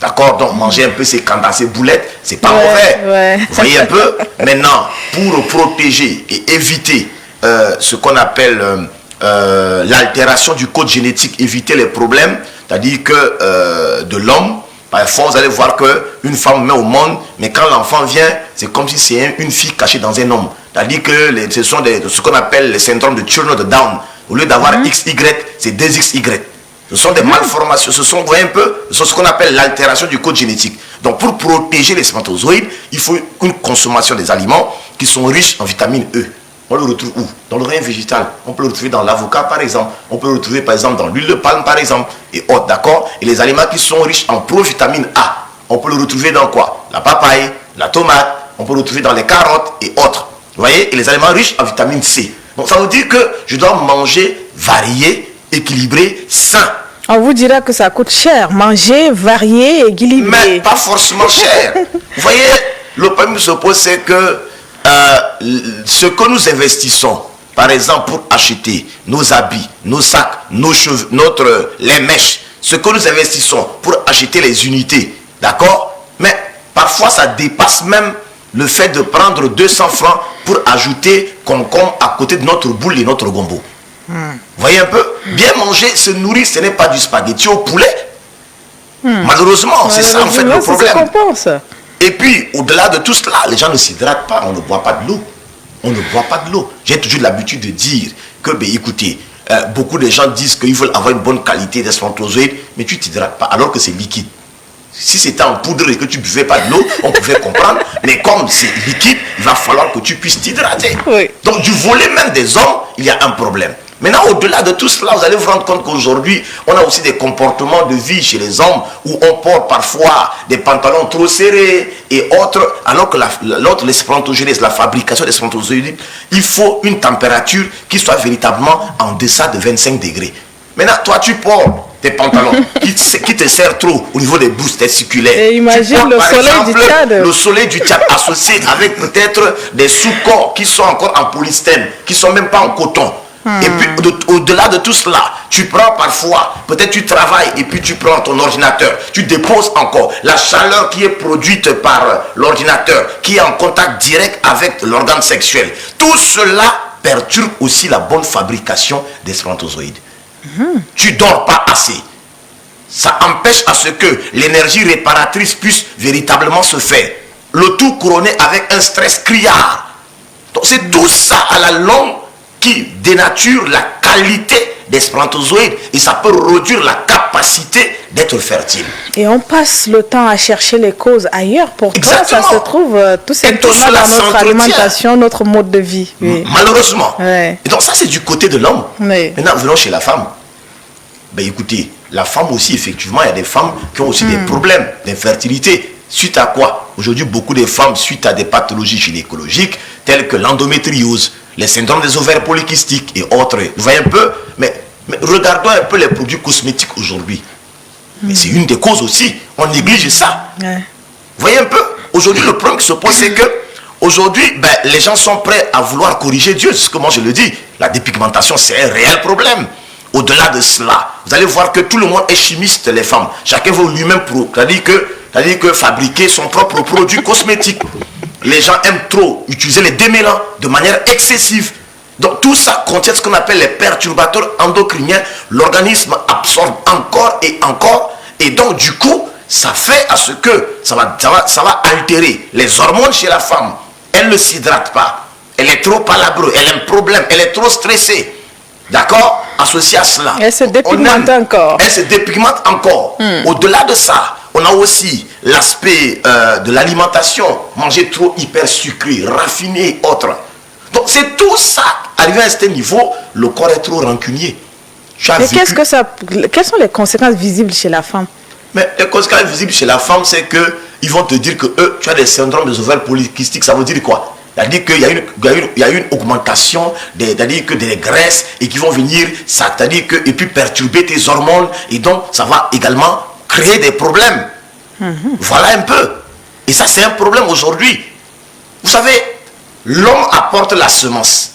D'accord? Donc, manger un peu ces boulettes, c'est pas mauvais. Vous voyez un peu? Maintenant, pour protéger et éviter ce qu'on appelle l'altération du code génétique, éviter les problèmes, c'est-à-dire que de l'homme, parfois vous allez voir qu'une femme met au monde, mais quand l'enfant vient, c'est comme si c'est une fille cachée dans un homme. C'est-à-dire que ce sont ce qu'on appelle le syndrome de Turner de Down. Au lieu d'avoir XY, c'est 2XY. Ce sont des malformations, ce sont, vous voyez un peu, ce qu'on appelle l'altération du code génétique. Donc pour protéger les spermatozoïdes, il faut une consommation des aliments qui sont riches en vitamine E. On le retrouve où? Dans le règne végétal. On peut le retrouver dans l'avocat, par exemple. On peut le retrouver, par exemple, dans l'huile de palme, par exemple. Et autres, d'accord? Et les aliments qui sont riches en provitamine A, on peut le retrouver dans quoi? La papaye, la tomate, on peut le retrouver dans les carottes et autres. Vous voyez? Et les aliments riches en vitamine C. Donc ça veut dire que je dois manger varié, équilibré, sain. On vous dira que ça coûte cher. Manger varié, équilibré. Mais pas forcément cher. Vous voyez, le problème se pose, c'est que ce que nous investissons, par exemple, pour acheter nos habits, nos sacs, nos cheveux, les mèches, ce que nous investissons pour acheter les unités, d'accord? Mais parfois, ça dépasse même le fait de prendre 200 francs pour ajouter concombre à côté de notre boule et notre gombo. Vous voyez un peu? Bien manger, se nourrir, ce n'est pas du spaghetti au poulet. Malheureusement, c'est ça en fait le problème. Et puis, au-delà de tout cela, les gens ne s'hydratent pas, on ne boit pas de l'eau. On ne boit pas de l'eau. J'ai toujours l'habitude de dire que, écoutez, beaucoup de gens disent qu'ils veulent avoir une bonne qualité des spermatozoïdes, mais tu ne t'hydrates pas, alors que c'est liquide. Si c'était en poudre et que tu ne buvais pas de l'eau, on pouvait comprendre. Mais comme c'est liquide, il va falloir que tu puisses t'hydrater. Donc, du volet même des hommes, il y a un problème. Maintenant, au-delà de tout cela, vous allez vous rendre compte qu'aujourd'hui, on a aussi des comportements de vie chez les hommes où on porte parfois des pantalons trop serrés et autres, alors que l'autre, les spermatogenèses, la fabrication des spermatozoïdes, il faut une température qui soit véritablement en deçà de 25 degrés. Maintenant, toi, tu portes tes pantalons qui te serrent trop au niveau des bourses testiculaires. Et imagine le soleil du Tchad. Le soleil du Tchad associé avec peut-être des sous-corps qui sont encore en polystène, qui ne sont même pas en coton. Et puis au-delà de tout cela, tu prends parfois, peut-être tu travailles et puis tu prends ton ordinateur, tu déposes encore la chaleur qui est produite par l'ordinateur, qui est en contact direct avec l'organe sexuel. Tout cela perturbe aussi la bonne fabrication des spermatozoïdes. Tu dors pas assez. Ça empêche à ce que l'énergie réparatrice puisse véritablement se faire. Le tout couronné avec un stress criard. Donc c'est tout ça à la longue qui dénature la qualité des spermatozoïdes et ça peut réduire la capacité d'être fertile. Et on passe le temps à chercher les causes ailleurs. Pourtant, ça se trouve tout simplement dans notre alimentation, notre mode de vie. Malheureusement. Et donc ça, c'est du côté de l'homme. Maintenant, venons chez la femme. Ben écoutez, la femme aussi, effectivement, il y a des femmes qui ont aussi des problèmes d'infertilité. Suite à quoi? Aujourd'hui, beaucoup de femmes, suite à des pathologies gynécologiques, telles que l'endométriose, les syndromes des ovaires polykystiques et autres. Vous voyez un peu, mais regardons un peu les produits cosmétiques aujourd'hui. Mais c'est une des causes aussi. On néglige ça. Vous voyez un peu? Aujourd'hui, le problème qui se pose, c'est que aujourd'hui, les gens sont prêts à vouloir corriger Dieu. C'est ce que moi je le dis. La dépigmentation, c'est un réel problème. Au-delà de cela, vous allez voir que tout le monde est chimiste, les femmes. Chacun veut lui-même, c'est-à-dire que fabriquer son propre produit cosmétique. Les gens aiment trop utiliser les démêlants de manière excessive. Donc tout ça contient ce qu'on appelle les perturbateurs endocriniens. L'organisme absorbe encore et encore. Et donc du coup, ça fait à ce que ça va altérer les hormones chez la femme. Elle ne s'hydrate pas. Elle est trop palabreuse. Elle a un problème. Elle est trop stressée. D'accord? Associé à cela. Elle se dépigmente encore. Elle se dépigmente encore. Au-delà de ça, on a aussi l'aspect de l'alimentation. Manger trop hyper sucré, raffiné et autres. Donc c'est tout ça. Arrivé à ce niveau, le corps est trop rancunier. Mais quelles sont les conséquences visibles chez la femme? Mais les conséquences visibles chez la femme, c'est que ils vont te dire que tu as des syndromes des ovaires polykystiques. Ça veut dire quoi? C'est-à-dire qu'il y a une augmentation des graisses et qui vont venir, c'est-à-dire que, et puis perturber tes hormones. Et donc, ça va également créer des problèmes. Voilà un peu. Et ça, c'est un problème aujourd'hui. Vous savez, l'homme apporte la semence,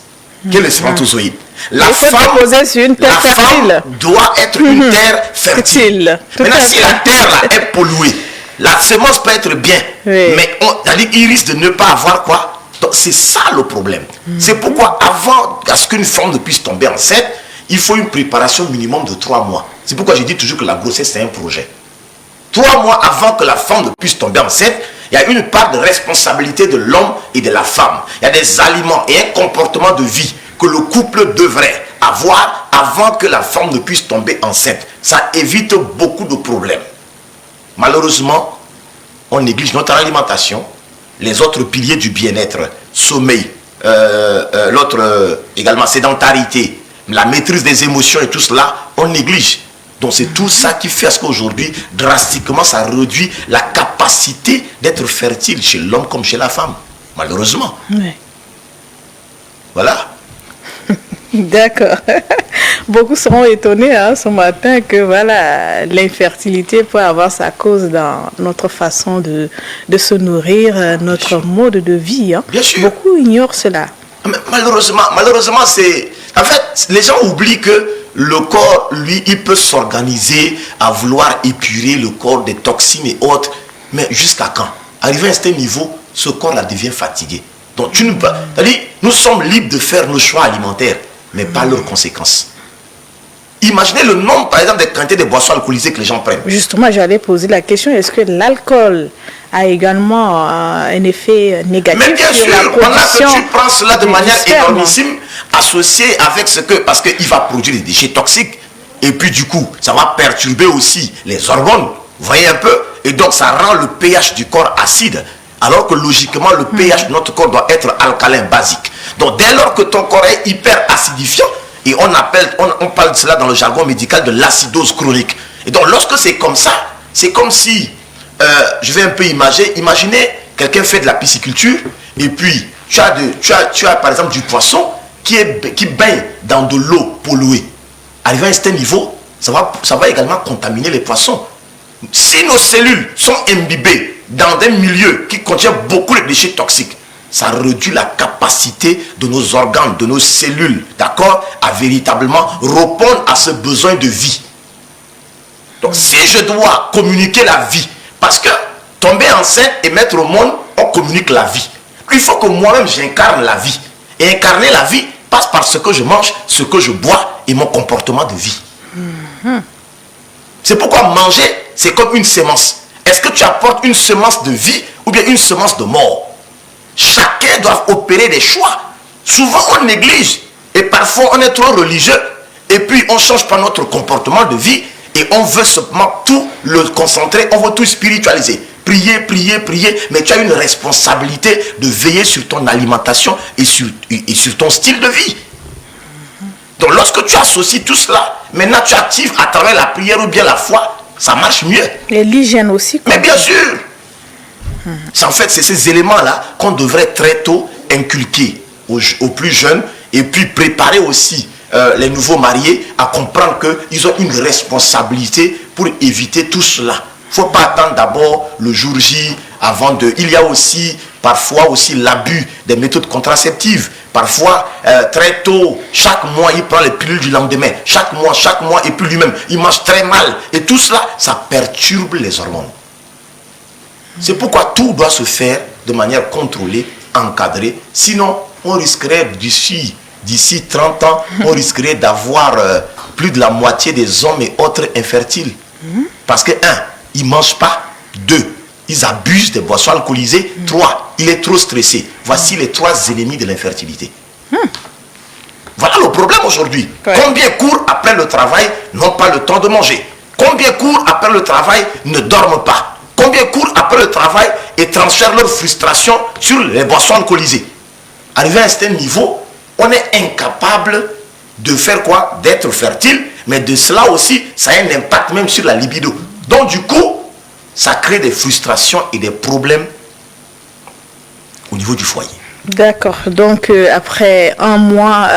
qui est le spermatozoïde. La femme doit être une terre fertile. Maintenant, si la terre là, est polluée, la semence peut être bien, mais il risque de ne pas avoir quoi? Donc c'est ça le problème. C'est pourquoi avant à ce qu'une femme ne puisse tomber enceinte, il faut une préparation minimum de 3 mois. C'est pourquoi je dis toujours que la grossesse c'est un projet. 3 mois avant que la femme ne puisse tomber enceinte, il y a une part de responsabilité de l'homme et de la femme. Il y a des aliments et un comportement de vie que le couple devrait avoir avant que la femme ne puisse tomber enceinte. Ça évite beaucoup de problèmes. Malheureusement, on néglige notre alimentation, les autres piliers du bien-être, sommeil, l'autre également sédentarité, la maîtrise des émotions et tout cela, on néglige. Donc c'est tout ça qui fait à ce qu'aujourd'hui, drastiquement, ça réduit la capacité d'être fertile chez l'homme comme chez la femme. Malheureusement. Oui. Voilà. D'accord. Beaucoup seront étonnés ce matin que voilà, l'infertilité peut avoir sa cause dans notre façon de se nourrir, notre mode de vie. Bien sûr. Beaucoup ignorent cela. Mais malheureusement, c'est... En fait, les gens oublient que le corps, lui, il peut s'organiser à vouloir épurer le corps des toxines et autres. Mais jusqu'à quand? Arrivé à un certain niveau, ce corps-là devient fatigué. Donc, nous sommes libres de faire nos choix alimentaires, mais pas leurs conséquences. Imaginez le nombre, par exemple, des quantités de boissons alcoolisées que les gens prennent. Justement, j'allais poser la question, est-ce que l'alcool a également un effet négatif mais bien sur sûr, la production? Pendant que tu prends cela de manière énormissime, associé avec ce que... Parce qu'il va produire des déchets toxiques. Et puis du coup, ça va perturber aussi les hormones. Vous voyez un peu? Et donc, ça rend le pH du corps acide. Alors que logiquement, le pH de notre corps doit être alcalin, basique. Donc, dès lors que ton corps est hyper acidifiant, et on parle de cela dans le jargon médical de l'acidose chronique. Et donc, lorsque c'est comme ça, c'est comme si, je vais un peu imaginez, quelqu'un fait de la pisciculture, et puis tu as par exemple du poisson qui baigne dans de l'eau polluée. Arrivé à un certain niveau, ça va également contaminer les poissons. Si nos cellules sont imbibées dans un milieu qui contient beaucoup de déchets toxiques, ça réduit la capacité de nos organes, de nos cellules, d'accord, à véritablement répondre à ce besoin de vie. Donc si je dois communiquer la vie, parce que tomber enceinte et mettre au monde, on communique la vie. Il faut que moi-même j'incarne la vie. Et incarner la vie passe par ce que je mange, ce que je bois et mon comportement de vie. C'est pourquoi manger, c'est comme une semence. Est-ce que tu apportes une semence de vie ou bien une semence de mort? Chacun doit opérer des choix. Souvent on néglige et parfois on est trop religieux et puis on ne change pas notre comportement de vie et on veut simplement tout le concentrer, on veut tout spiritualiser. Prier, prier, prier, mais tu as une responsabilité de veiller sur ton alimentation et sur ton style de vie. Donc lorsque tu associes tout cela, maintenant tu actives à travers la prière ou bien la foi, ça marche mieux. Et l'hygiène aussi. Mais bien sûr. En fait, c'est ces éléments-là qu'on devrait très tôt inculquer aux plus jeunes et puis préparer aussi les nouveaux mariés à comprendre qu'ils ont une responsabilité pour éviter tout cela. Il ne faut pas attendre d'abord le jour J avant de... Il y a aussi parfois aussi l'abus des méthodes contraceptives. Parfois, très tôt, chaque mois, il prend les pilules du lendemain. Chaque mois, et puis lui-même, il mange très mal. Et tout cela, ça perturbe les hormones. C'est pourquoi tout doit se faire de manière contrôlée, encadrée. Sinon, on risquerait d'ici 30 ans, on risquerait d'avoir plus de la moitié des hommes et autres infertiles. Parce que, 1, ils ne mangent pas. 2, ils abusent des boissons alcoolisées. 3, il est trop stressé. Voici les 3 ennemis de l'infertilité. Voilà le problème aujourd'hui. Combien courent après le travail n'ont pas le temps de manger? Combien courent après le travail ne dorment pas? Combien courent après le travail et transfèrent leur frustration sur les boissons alcoolisées? Arrivé à un certain niveau, on est incapable de faire quoi? D'être fertile, mais de cela aussi, ça a un impact même sur la libido. Donc du coup, ça crée des frustrations et des problèmes au niveau du foyer. D'accord. Donc, après 1 mois,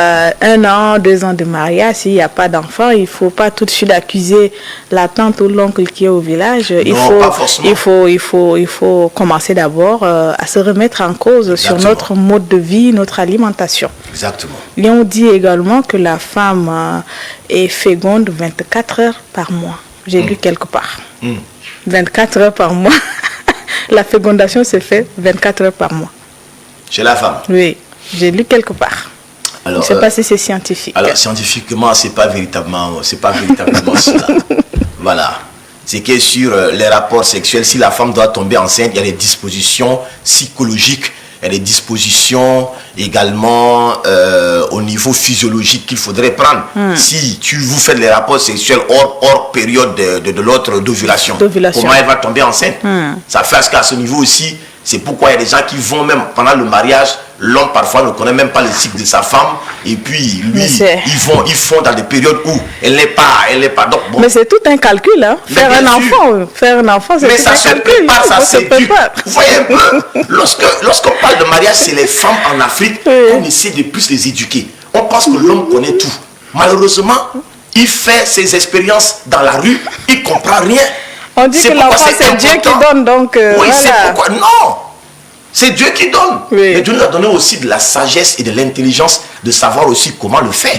1 an, 2 ans de mariage, s'il n'y a pas d'enfant, il ne faut pas tout de suite accuser la tante ou l'oncle qui est au village. Il faut commencer d'abord à se remettre en cause sur notre mode de vie, notre alimentation. Exactement. Et on dit également que la femme est féconde 24 heures par mois. J'ai lu quelque part. 24 heures par mois. La fécondation se fait 24 heures par mois. Chez la femme? Oui, j'ai lu quelque part. Alors, je ne sais pas si c'est scientifique. Alors, scientifiquement, ce n'est pas véritablement cela. Voilà. C'est que sur les rapports sexuels, si la femme doit tomber enceinte, il y a des dispositions psychologiques, il y a des dispositions également au niveau physiologique qu'il faudrait prendre. Si vous faites les rapports sexuels hors période de l'autre d'ovulation, comment elle va tomber enceinte? Ça fait qu'à ce niveau aussi, c'est pourquoi il y a des gens qui vont même pendant le mariage, l'homme parfois ne connaît même pas le cycle de sa femme, et puis lui, ils font dans des périodes où elle n'est pas. Donc, bon. Mais c'est tout un calcul, hein. Faire un enfant, c'est tout un calcul. Mais ça se prépare, ça s'éduque. Vous voyez un peu, lorsqu'on parle de mariage, c'est les femmes en Afrique qu'on essaie de plus les éduquer. On pense que l'homme connaît tout. Malheureusement, il fait ses expériences dans la rue, il ne comprend rien. On dit que l'enfant, c'est Dieu qui donne, donc oui, voilà. C'est pourquoi. Non, c'est Dieu qui donne. Oui. Mais Dieu nous a donné aussi de la sagesse et de l'intelligence de savoir aussi comment le faire.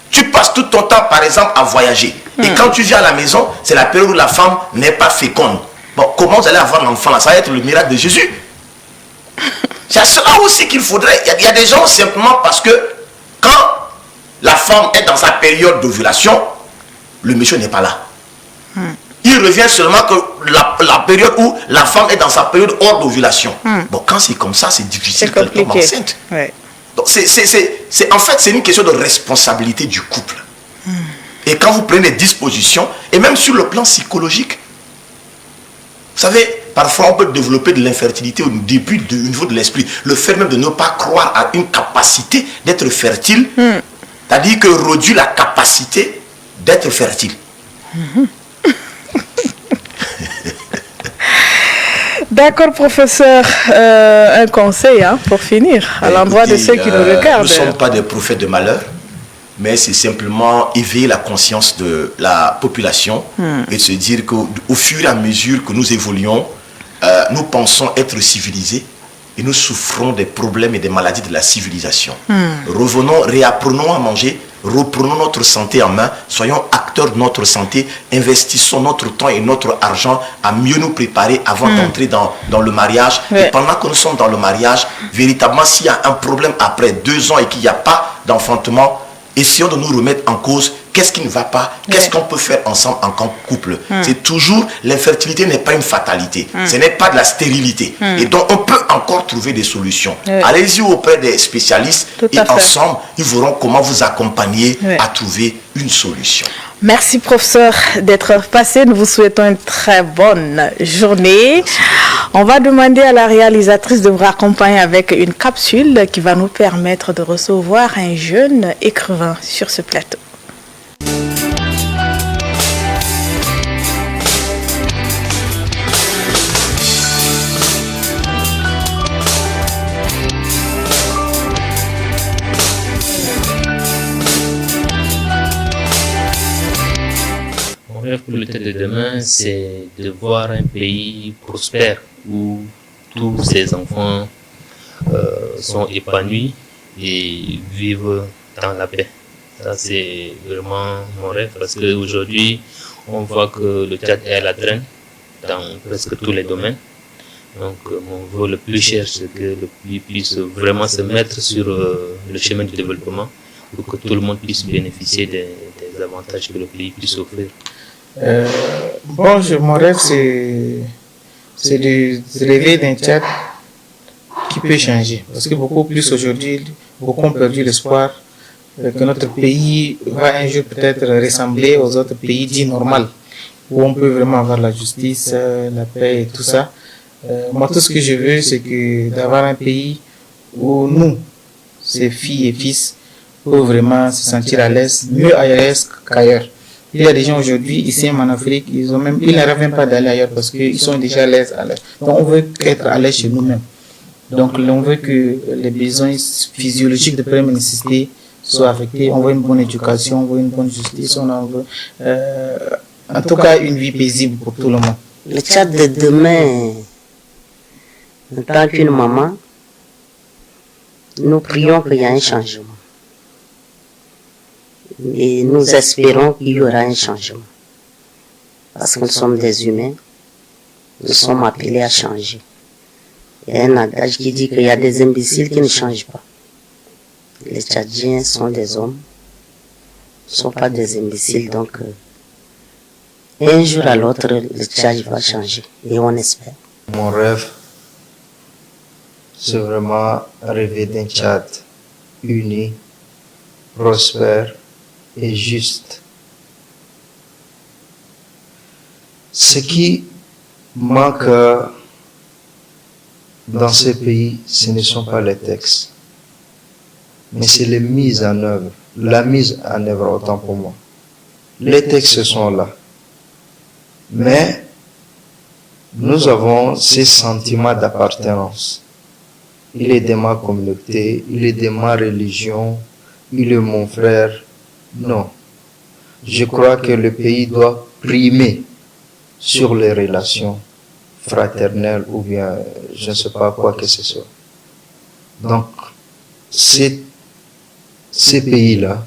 Tu passes tout ton temps, par exemple, à voyager. Et quand tu viens à la maison, c'est la période où la femme n'est pas féconde. Bon, comment vous allez avoir l'enfant là? Ça va être le miracle de Jésus. C'est à cela aussi qu'il faudrait. Il y a des gens simplement parce que quand la femme est dans sa période d'ovulation, le monsieur n'est pas là. Il revient seulement que la période où la femme est dans sa période hors d'ovulation. Bon, quand c'est comme ça, c'est difficile qu'elle tombe enceinte. Ouais. Donc, en fait, c'est une question de responsabilité du couple. Et quand vous prenez des dispositions, et même sur le plan psychologique, vous savez, parfois on peut développer de l'infertilité au début du niveau de l'esprit. Le fait même de ne pas croire à une capacité d'être fertile, c'est-à-dire que réduit la capacité d'être fertile. D'accord, professeur. Un conseil pour finir à l'endroit de ceux qui nous regardent. Nous ne sommes pas des prophètes de malheur, mais c'est simplement éveiller la conscience de la population et de se dire qu'au fur et à mesure que nous évoluons, nous pensons être civilisés et nous souffrons des problèmes et des maladies de la civilisation. Revenons, réapprenons à manger, reprenons notre santé en main, soyons acteurs de notre santé, investissons notre temps et notre argent à mieux nous préparer avant d'entrer dans le mariage. Et pendant que nous sommes dans le mariage, véritablement, s'il y a un problème après 2 ans et qu'il n'y a pas d'enfantement, essayons de nous remettre en cause. Qu'est-ce qui ne va pas? Qu'est-ce qu'on peut faire ensemble en couple? C'est toujours, l'infertilité n'est pas une fatalité. Ce n'est pas de la stérilité. Et donc, on peut encore trouver des solutions. Allez-y auprès des spécialistes et ensemble, ils verront comment vous accompagner à trouver une solution. Merci, professeur, d'être passé. Nous vous souhaitons une très bonne journée. On va demander à la réalisatrice de vous accompagner avec une capsule qui va nous permettre de recevoir un jeune écrivain sur ce plateau. Mon rêve pour le temps de demain, c'est de voir un pays prospère où tous ses enfants sont épanouis et vivent dans la paix. Ça, c'est vraiment mon rêve parce qu'aujourd'hui, on voit que le Tchad est à la traîne dans presque tous les domaines. Donc, mon vœu le plus cher, c'est que le pays puisse vraiment se mettre sur le chemin du développement pour que tout le monde puisse bénéficier des avantages que le pays puisse offrir. Mon rêve, c'est de rêver d'un Tchad qui peut changer. Parce que beaucoup plus aujourd'hui, beaucoup ont perdu l'espoir que notre pays va un jour peut-être ressembler aux autres pays dits normaux, où on peut vraiment avoir la justice, la paix et tout ça. Moi, tout ce que je veux, c'est d'avoir un pays où nous, ces filles et fils, peuvent vraiment se sentir à l'aise, mieux à l'aise qu'ailleurs. Il y a des gens aujourd'hui, ici en Afrique, ils ne rêvent même pas d'aller ailleurs parce qu'ils sont déjà à l'aise. Donc on veut être à l'aise chez nous-mêmes. Donc on veut que les besoins physiologiques de première nécessité soient affectés. On veut une bonne éducation, on veut une bonne justice, on veut en tout cas une vie paisible pour tout le monde. Le Tchad de demain, en tant qu'une maman, nous prions qu'il y ait un changement. Et nous espérons qu'il y aura un changement. Parce que nous sommes des humains, nous sommes appelés à changer. Il y a un adage qui dit qu'il y a des imbéciles qui ne changent pas. Les Tchadiens sont des hommes, ne sont pas des imbéciles, donc un jour à l'autre, le Tchad va changer, et on espère. Mon rêve, c'est vraiment rêver d'un Tchad uni, prospère et juste. Ce qui manque dans ces pays, ce ne sont pas les textes, mais c'est les mises en œuvre, la mise en œuvre autant pour moi. Les textes sont là, mais nous avons ces sentiments d'appartenance. Il est de ma communauté, il est de ma religion, il est mon frère. Non. Je crois que le pays doit primer sur les relations fraternelles ou bien je ne sais pas quoi que ce soit. Donc, ces pays-là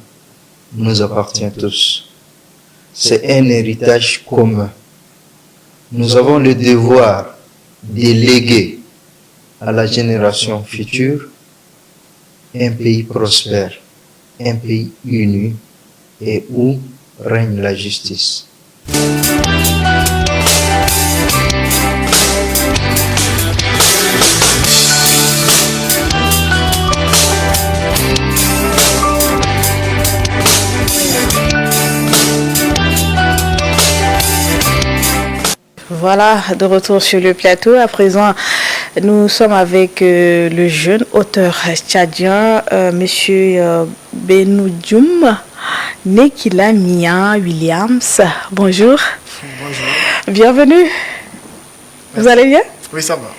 nous appartiennent tous. C'est un héritage commun. Nous avons le devoir de léguer à la génération future un pays prospère, un pays uni et où règne la justice. Voilà, de retour sur le plateau. À présent, nous sommes avec le jeune auteur tchadien, monsieur Benudjoum Nekila Mia Williams. Bonjour. Bonjour. Bienvenue. Merci. Vous allez bien? Oui, ça va.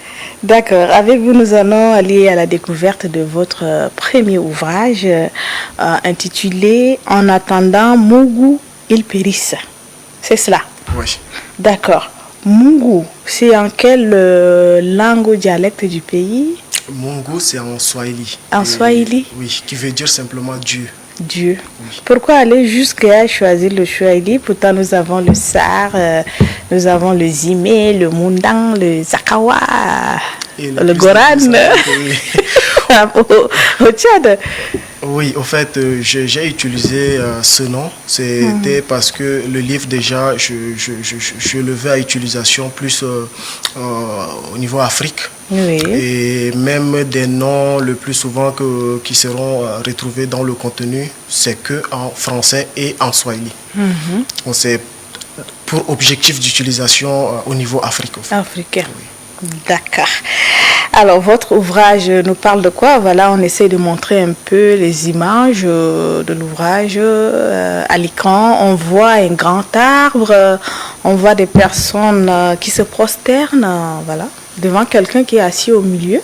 D'accord. Avec vous, nous allons aller à la découverte de votre premier ouvrage intitulé « En attendant Mungu il périsse ». C'est cela? Oui. D'accord. Mungu, c'est en quelle langue ou dialecte du pays? Mungu, c'est en Swahili. En Swahili? Oui, qui veut dire simplement Dieu. Dieu. Oui. Pourquoi aller jusqu'à choisir le Swahili? Pourtant, nous avons le Sar, nous avons le Zimé, le Mundang, le Zakawa, le Goran. Au Tchad. Oui, au fait, j'ai utilisé ce nom. C'était parce que le livre, déjà, je le veux à utilisation plus au niveau Afrique. Oui. Et même des noms le plus souvent qui seront retrouvés dans le contenu, c'est que en français et en swahili. Donc c'est pour objectif d'utilisation au niveau Afrique. Africain. Oui. D'accord. Alors, votre ouvrage nous parle de quoi? Voilà, on essaie de montrer un peu les images de l'ouvrage à l'écran. On voit un grand arbre, on voit des personnes qui se prosternent, voilà, devant quelqu'un qui est assis au milieu.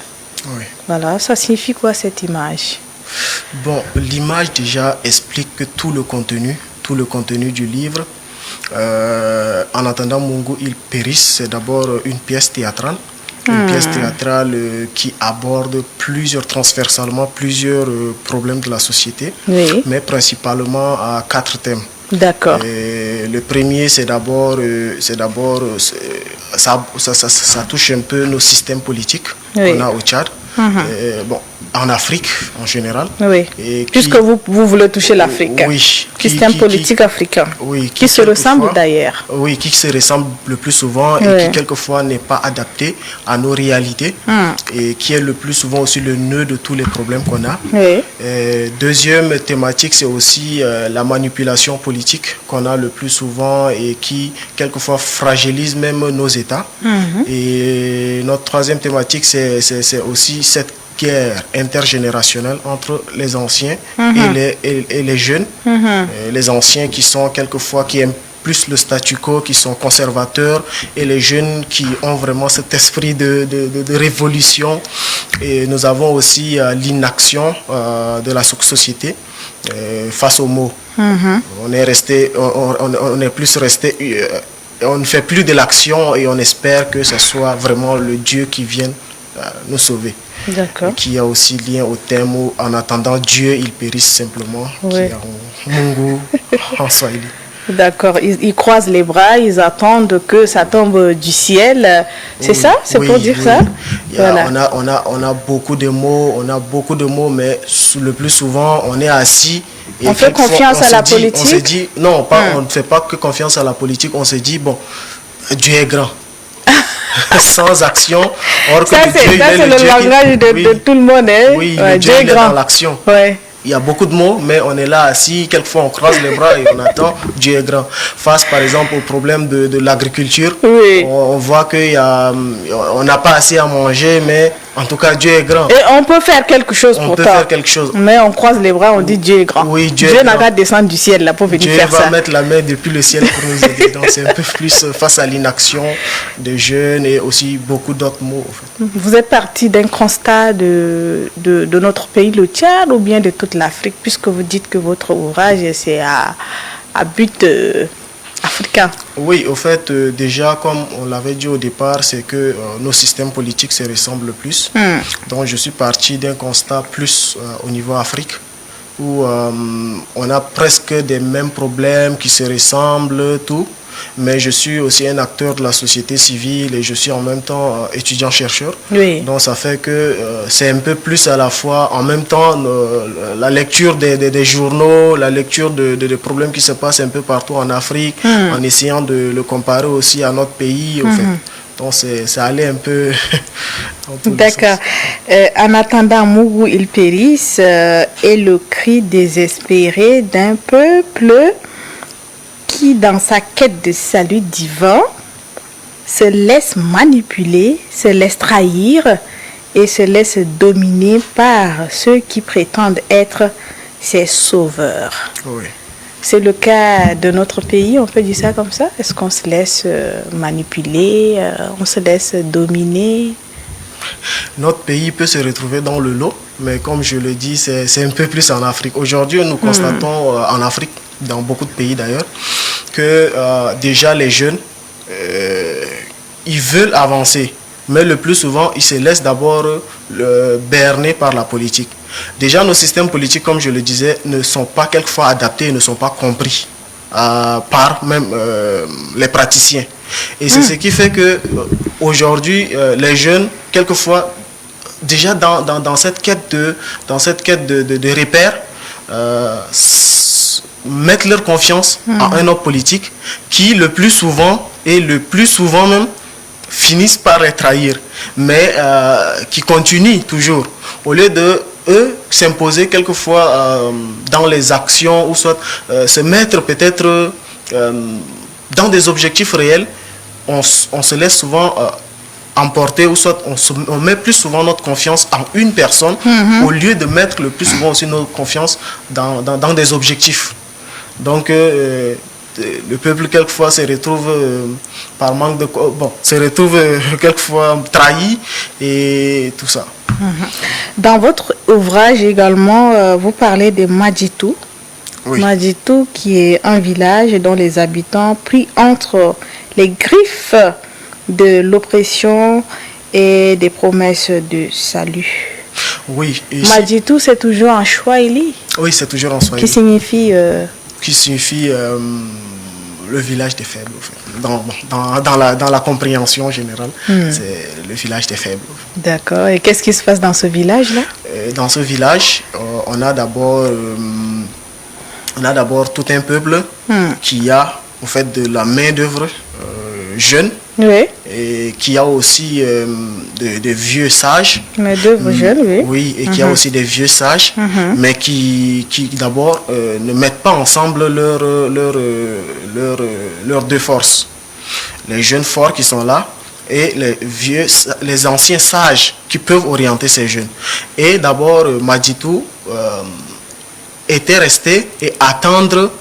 Oui. Voilà, ça signifie quoi cette image? Bon, l'image déjà explique que tout le contenu du livre, en attendant Mungu il périsse, c'est d'abord une pièce théâtrale. Une pièce théâtrale qui aborde transversalement plusieurs problèmes de la société, oui, mais principalement à 4 thèmes. D'accord. Le premier, ça touche un peu nos systèmes politiques qu'on a au Tchad, bon, en Afrique en général. Oui. Puisque vous voulez toucher l'Afrique. Oui. Système politique africain. Oui. Qui se ressemble d'ailleurs. Oui, qui se ressemble le plus souvent et qui quelquefois n'est pas adapté à nos réalités et qui est le plus souvent aussi le nœud de tous les problèmes qu'on a. Oui. Deuxième thématique, c'est aussi la manipulation politique qu'on a le plus souvent et qui quelquefois fragilise même nos États. Et notre troisième thématique, c'est aussi cette guerre intergénérationnelle entre les anciens et les jeunes. Les anciens qui sont quelquefois, qui aiment plus le statu quo, qui sont conservateurs, et les jeunes qui ont vraiment cet esprit de révolution. Et nous avons aussi l'inaction de la société face aux mots. On est plus resté, on ne fait plus de l'action et on espère que ce soit vraiment le Dieu qui vienne nous sauver. D'accord. Qui a aussi lien au thème où, en attendant Dieu, il périsse simplement, qui est en Mungu, en Swahili. D'accord, ils croisent les bras, ils attendent que ça tombe du ciel. C'est ça? C'est pour dire ça? Voilà. On a beaucoup de mots, mais le plus souvent, on est assis. Et on fait confiance à la politique? On se dit, non, on ne fait pas que confiance à la politique, on se dit, bon, Dieu est grand. Sans action, or que ça, c'est le langage de tout le monde. Hein? Oui, Dieu est grand dans l'action. Ouais. Il y a beaucoup de mots, mais on est là assis, quelquefois on croise les bras et on attend, Dieu est grand. Face par exemple au problème de l'agriculture, on voit qu'on n'a pas assez à manger, mais en tout cas Dieu est grand. Et on peut faire quelque chose on peut faire quelque chose. Mais on croise les bras, on dit Dieu est grand. Oui, Dieu n'a qu'à descendre du ciel là pour venir faire ça. Dieu va mettre la main depuis le ciel pour nous aider. Donc c'est un peu plus face à l'inaction des jeunes et aussi beaucoup d'autres mots. En fait. Vous êtes parti d'un constat de notre pays, le Tchad, ou bien de toute l'Afrique, puisque vous dites que votre ouvrage c'est à but africain. Oui, au fait, déjà, comme on l'avait dit au départ, c'est que nos systèmes politiques se ressemblent plus. Donc, je suis parti d'un constat plus au niveau Afrique, où on a presque des mêmes problèmes qui se ressemblent, tout. Mais je suis aussi un acteur de la société civile et je suis en même temps étudiant-chercheur. Oui. Donc ça fait que c'est un peu plus à la fois, en même temps, la lecture des journaux, la lecture des problèmes qui se passent un peu partout en Afrique, en essayant de le comparer aussi à notre pays. Au fait. Donc ça allait un peu... D'accord. En attendant Mungu il périsse est le cri désespéré d'un peuple qui, dans sa quête de salut divin, se laisse manipuler, se laisse trahir et se laisse dominer par ceux qui prétendent être ses sauveurs. Oui. C'est le cas de notre pays, on peut dire ça comme ça? Est-ce qu'on se laisse manipuler, on se laisse dominer? Notre pays peut se retrouver dans le lot, mais comme je le dis, c'est un peu plus en Afrique. Aujourd'hui, nous constatons en Afrique, dans beaucoup de pays d'ailleurs, que déjà les jeunes, ils veulent avancer, mais le plus souvent, ils se laissent d'abord berner par la politique. Déjà, nos systèmes politiques, comme je le disais, ne sont pas quelquefois adaptés, ne sont pas compris par même les praticiens. Et c'est ce qui fait que aujourd'hui, les jeunes, quelquefois, déjà dans cette quête de repères, mettent leur confiance en un homme politique qui le plus souvent même finissent par les trahir, mais qui continuent toujours au lieu de eux s'imposer quelquefois dans les actions ou soit se mettre peut-être dans des objectifs réels. On se laisse souvent emporter, ou soit on met plus souvent notre confiance en une personne au lieu de mettre le plus souvent aussi notre confiance dans des objectifs. Donc le peuple quelquefois se retrouve par manque de se retrouve quelquefois trahi et tout ça. Dans votre ouvrage également, vous parlez de Madjitou. Oui. Madjitou qui est un village dont les habitants pris entre les griffes de l'oppression et des promesses de salut. Oui. Madjitou, c'est toujours en Swahili. Oui, c'est toujours en Swahili. Qui signifie le village des faibles. Dans la compréhension générale, c'est le village des faibles. D'accord. Et qu'est-ce qui se passe dans ce village-là? Dans ce village, on a d'abord tout un peuple qui a en fait de la main-d'œuvre jeune. Oui. Et qui a aussi de vieux sages. Main-d'œuvre jeune, oui. Oui, et qui a aussi des vieux sages, mais qui d'abord ne mettent pas ensemble leurs deux forces. Les jeunes forts qui sont là et les anciens sages qui peuvent orienter ces jeunes. Et d'abord, Madjitou était resté et attendre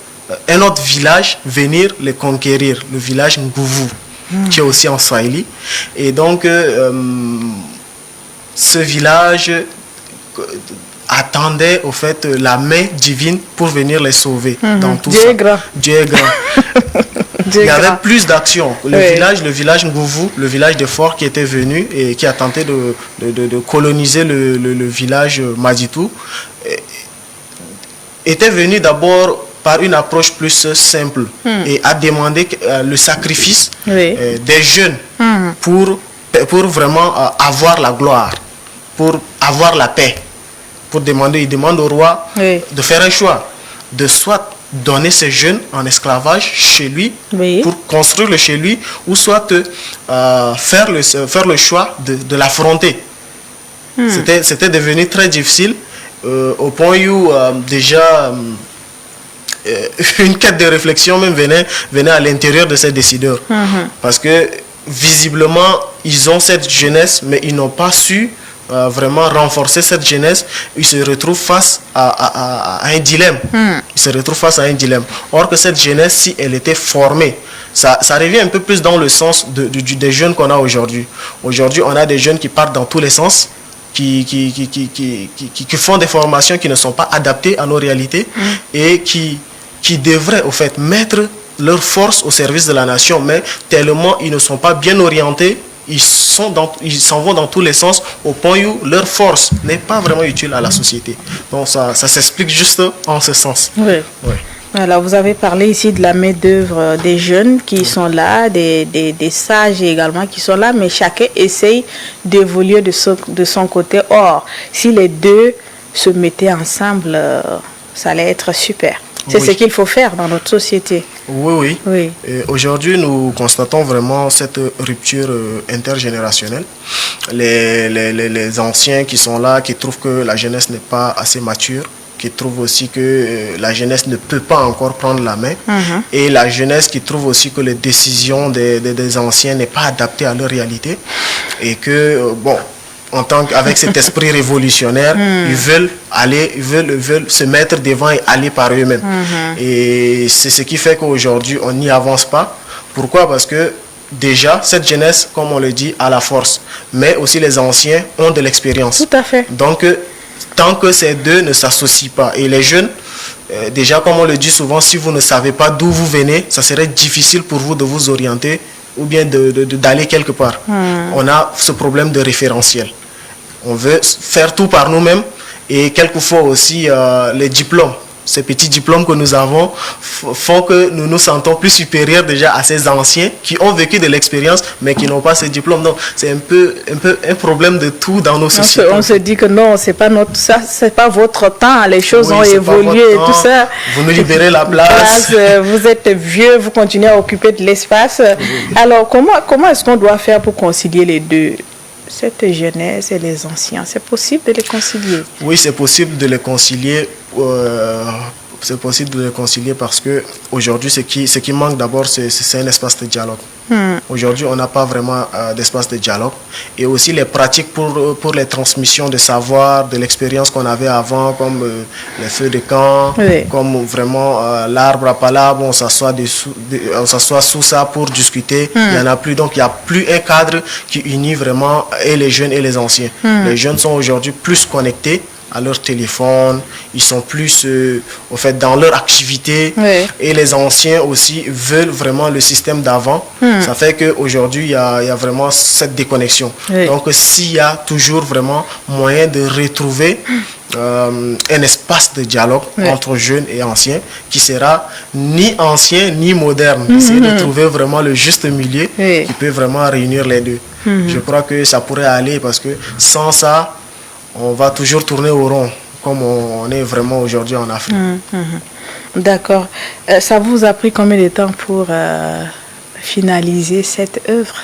un autre village venir les conquérir, le village Ngouvou, qui est aussi en Swahili. Et donc, ce village attendait au fait la main divine pour venir les sauver dans tout Dieu ça. est grand. Dieu est grand. Il y avait plus d'actions. Le village Ngouvou, le village de Fort qui était venu et qui a tenté de coloniser le village Madjitou, était venu d'abord par une approche plus simple et a demandé le sacrifice des jeunes pour vraiment avoir la gloire, pour avoir la paix. Il demande au roi de faire un choix, de soit donner ces jeunes en esclavage chez lui pour construire le chez lui, ou soit faire le choix de l'affronter. C'était devenu très difficile au point où déjà une quête de réflexion même venait à l'intérieur de ces décideurs. Parce que visiblement, ils ont cette jeunesse, mais ils n'ont pas su vraiment renforcer cette jeunesse. Ils se retrouvent face à un dilemme. Ils se retrouvent face à un dilemme. Or que cette jeunesse, si elle était formée, ça revient un peu plus dans le sens des jeunes qu'on a aujourd'hui. Aujourd'hui, on a des jeunes qui partent dans tous les sens, qui font des formations qui ne sont pas adaptées à nos réalités et qui devraient au fait mettre leur force au service de la nation, mais tellement ils ne sont pas bien orientés, ils s'en vont dans tous les sens au point où leur force n'est pas vraiment utile à la société. Donc ça s'explique juste en ce sens. Oui. Alors vous avez parlé ici de la main-d'œuvre des jeunes qui sont là, des sages également qui sont là, mais chacun essaye d'évoluer de son côté. Or, si les deux se mettaient ensemble, ça allait être super. C'est ce qu'il faut faire dans notre société. Oui. Aujourd'hui, nous constatons vraiment cette rupture intergénérationnelle. Les anciens qui sont là, qui trouvent que la jeunesse n'est pas assez mature, qui trouvent aussi que la jeunesse ne peut pas encore prendre la main, et la jeunesse qui trouve aussi que les décisions des anciens n'est pas adaptées à leur réalité, et que, avec cet esprit révolutionnaire, ils veulent se mettre devant et aller par eux-mêmes. Et c'est ce qui fait qu'aujourd'hui, on n'y avance pas. Pourquoi? Parce que déjà, cette jeunesse, comme on le dit, a la force. Mais aussi les anciens ont de l'expérience. Tout à fait. Donc, tant que ces deux ne s'associent pas. Et les jeunes, déjà, comme on le dit souvent, si vous ne savez pas d'où vous venez, ça serait difficile pour vous de vous orienter ou bien d'aller quelque part. On a ce problème de référentiel. On veut faire tout par nous-mêmes et quelquefois aussi les diplômes. Ces petits diplômes que nous avons font que nous nous sentons plus supérieurs déjà à ces anciens qui ont vécu de l'expérience mais qui n'ont pas ces diplômes. Donc c'est un peu un problème de tout dans nos sociétés. On se dit que non, c'est pas pas votre temps, les choses ont évolué et tout ça. Vous nous libérez la place. Vous êtes vieux, vous continuez à occuper de l'espace. Alors comment est-ce qu'on doit faire pour concilier les deux? Cette jeunesse et les anciens, c'est possible de les concilier? Oui, c'est possible de les concilier. c'est possible de les concilier parce que aujourd'hui, ce qui manque d'abord, c'est un espace de dialogue. Aujourd'hui, on n'a pas vraiment d'espace de dialogue. Et aussi les pratiques pour les transmissions de savoir, de l'expérience qu'on avait avant, comme les feux de camp, comme vraiment l'arbre à palabre, on s'assoit sous ça pour discuter. Il n'y en a plus. Donc, il n'y a plus un cadre qui unit vraiment et les jeunes et les anciens. Les jeunes sont aujourd'hui plus connectés à leur téléphone, ils sont plus au fait dans leur activité, et les anciens aussi veulent vraiment le système d'avant. Ça fait qu'aujourd'hui il y a vraiment cette déconnexion. Donc s'il y a toujours vraiment moyen de retrouver un espace de dialogue entre jeunes et anciens qui sera ni ancien ni moderne, essayer de trouver vraiment le juste milieu qui peut vraiment réunir les deux. Je crois que ça pourrait aller parce que sans ça on va toujours tourner au rond, comme on est vraiment aujourd'hui en Afrique. D'accord. Ça vous a pris combien de temps pour finaliser cette œuvre?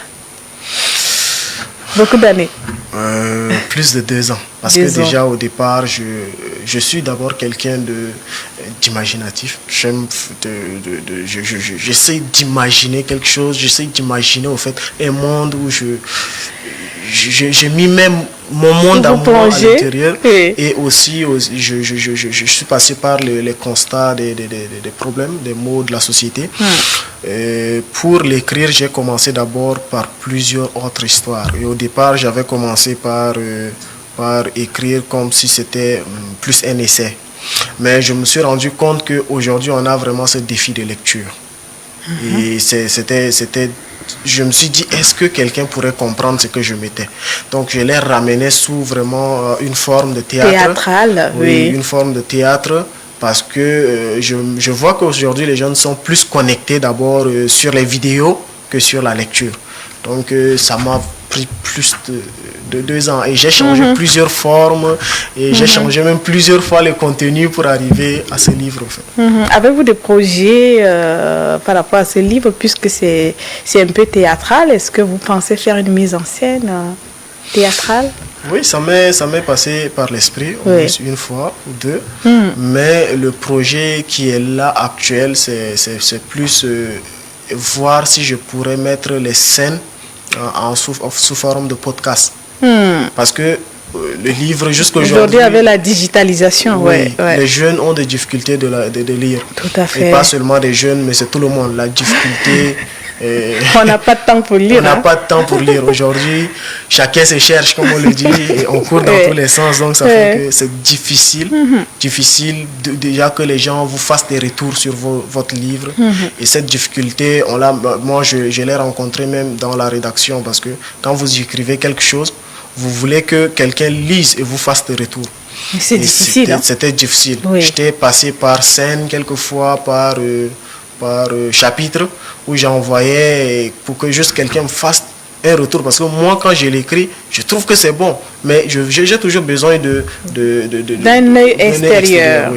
Beaucoup d'années. Plus de 2 ans. Parce que déjà au départ, je suis d'abord quelqu'un d'imaginatif. J'essaie d'imaginer quelque chose, j'essaie d'imaginer au fait un monde où j'ai mis même mon monde à moi à l'intérieur, et aussi je suis passé par les constats des problèmes, des maux de la société. Pour l'écrire, j'ai commencé d'abord par plusieurs autres histoires, et au départ j'avais commencé par écrire comme si c'était plus un essai, mais je me suis rendu compte qu'aujourd'hui on a vraiment ce défi de lecture, et je me suis dit, est-ce que quelqu'un pourrait comprendre ce que je mettais? Donc je l'ai ramené sous vraiment une forme de théâtre. Théâtrale, oui. Une forme de théâtre, parce que je vois qu'aujourd'hui les jeunes sont plus connectés d'abord sur les vidéos que sur la lecture. Donc ça m'a pris plus de 2 ans, et j'ai changé plusieurs formes, et j'ai changé même plusieurs fois le contenu pour arriver à ce livre en fait. Avez-vous des projets par rapport à ce livre, puisque c'est un peu théâtral? Est-ce que vous pensez faire une mise en scène théâtrale? Oui, ça m'est passé par l'esprit, une fois ou deux, mais le projet qui est là actuel, c'est plus voir si je pourrais mettre les scènes sous forme de podcast. Parce que le livre jusqu'aujourd'hui, avec la digitalisation, les jeunes ont des difficultés de lire. Tout à fait. Et pas seulement des jeunes, mais c'est tout le monde. La difficulté. On n'a pas de temps pour lire. On n'a pas de temps pour lire. Aujourd'hui, chacun se cherche, comme on le dit, et on court dans tous les sens. Donc ça fait que c'est difficile. Difficile déjà que les gens vous fassent des retours sur votre livre. Et cette difficulté, moi je l'ai rencontré même dans la rédaction, parce que quand vous écrivez quelque chose, vous voulez que quelqu'un lise et vous fasse des retours. C'est difficile. C'était difficile. J'étais passé par scène, quelquefois par chapitre, où j'envoyais pour que juste quelqu'un me fasse un retour. Parce que moi, quand je l'écris, je trouve que c'est bon. Mais j'ai toujours besoin d'un œil extérieur.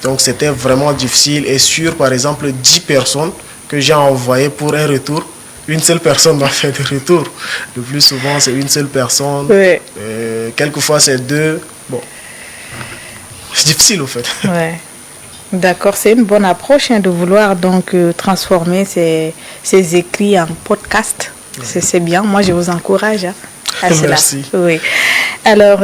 Donc c'était vraiment difficile. Et sur, par exemple, 10 personnes que j'ai envoyées pour un retour, une seule personne m'a fait des retours. Le plus souvent, c'est une seule personne. Quelquefois, c'est 2. Bon, c'est difficile, au fait. D'accord, c'est une bonne approche de vouloir donc transformer ces écrits en podcast. C'est bien, moi je vous encourage à cela. Merci. Oui. Alors,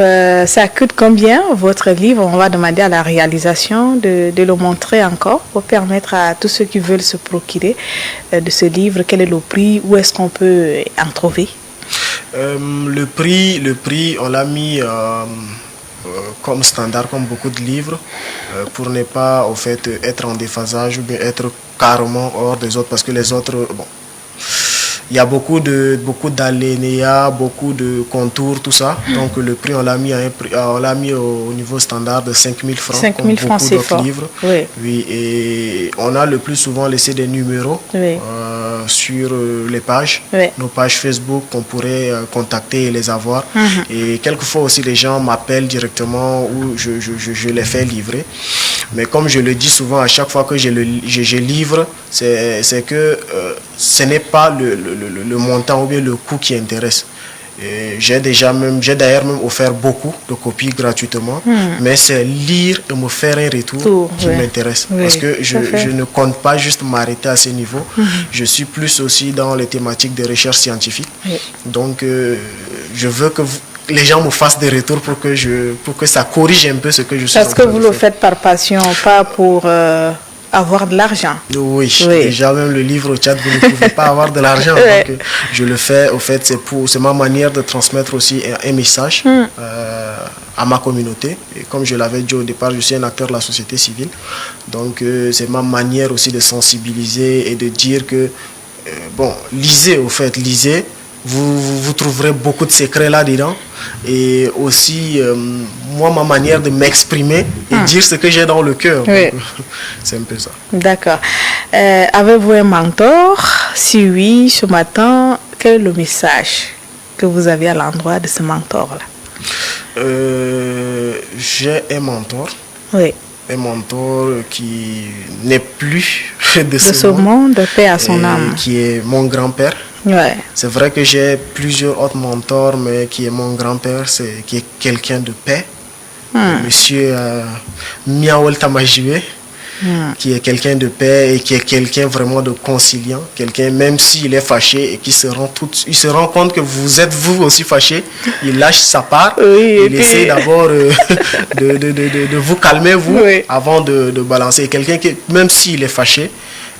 ça coûte combien votre livre? On va demander à la réalisation de le montrer encore pour permettre à tous ceux qui veulent se procurer de ce livre. Quel est le prix? Où est-ce qu'on peut en trouver? Le prix, on l'a mis comme standard, comme beaucoup de livres, pour ne pas au fait être en déphasage ou bien être carrément hors des autres, parce que les autres, il y a beaucoup d'alinéas, beaucoup de contours, tout ça. Donc le prix, on l'a mis au niveau standard de 5 000 francs, 5 000 francs, beaucoup d'autres livres. Oui, et on a le plus souvent laissé des numéros sur les pages, nos pages Facebook, qu'on pourrait contacter et les avoir. Et quelquefois aussi, les gens m'appellent directement ou je les fais livrer. Mais comme je le dis souvent, à chaque fois que je livre, c'est que ce n'est pas le montant ou bien le coût qui intéresse. J'ai d'ailleurs même offert beaucoup de copies gratuitement, mais c'est lire et me faire un retour qui m'intéresse. Parce que je ne compte pas juste m'arrêter à ce niveau. Je suis plus aussi dans les thématiques de recherche scientifique. Donc, je veux que les gens me fassent des retours pour que ça corrige un peu ce que je suis en train de faire. Parce que vous le faites par passion, pas pour avoir de l'argent. Oui, déjà même le livre au Tchad, vous ne pouvez pas avoir de l'argent. Donc, je le fais, au fait, c'est ma manière de transmettre aussi un message à ma communauté. Et comme je l'avais dit au départ, je suis un acteur de la société civile. Donc, c'est ma manière aussi de sensibiliser et de dire que, lisez, au fait, lisez. Vous trouverez beaucoup de secrets là-dedans. Et aussi, moi, ma manière de m'exprimer et dire ce que j'ai dans le cœur. C'est un peu ça. D'accord. Avez-vous un mentor? Si oui, ce matin, quel est le message que vous avez à l'endroit de ce mentor-là? J'ai un mentor. Oui. Un mentor qui n'est plus de ce monde, paix à son âme. Qui est mon grand-père. Ouais. C'est vrai que j'ai plusieurs autres mentors, mais qui est mon grand-père, qui est quelqu'un de paix. Monsieur Miaol Tamajoué, qui est quelqu'un de paix et qui est quelqu'un vraiment de conciliant. Quelqu'un, même s'il est fâché et qu'il se rend compte que vous êtes vous aussi fâché, il lâche sa part. Il essaie d'abord de vous calmer, vous, avant de balancer. Quelqu'un qui, même s'il est fâché,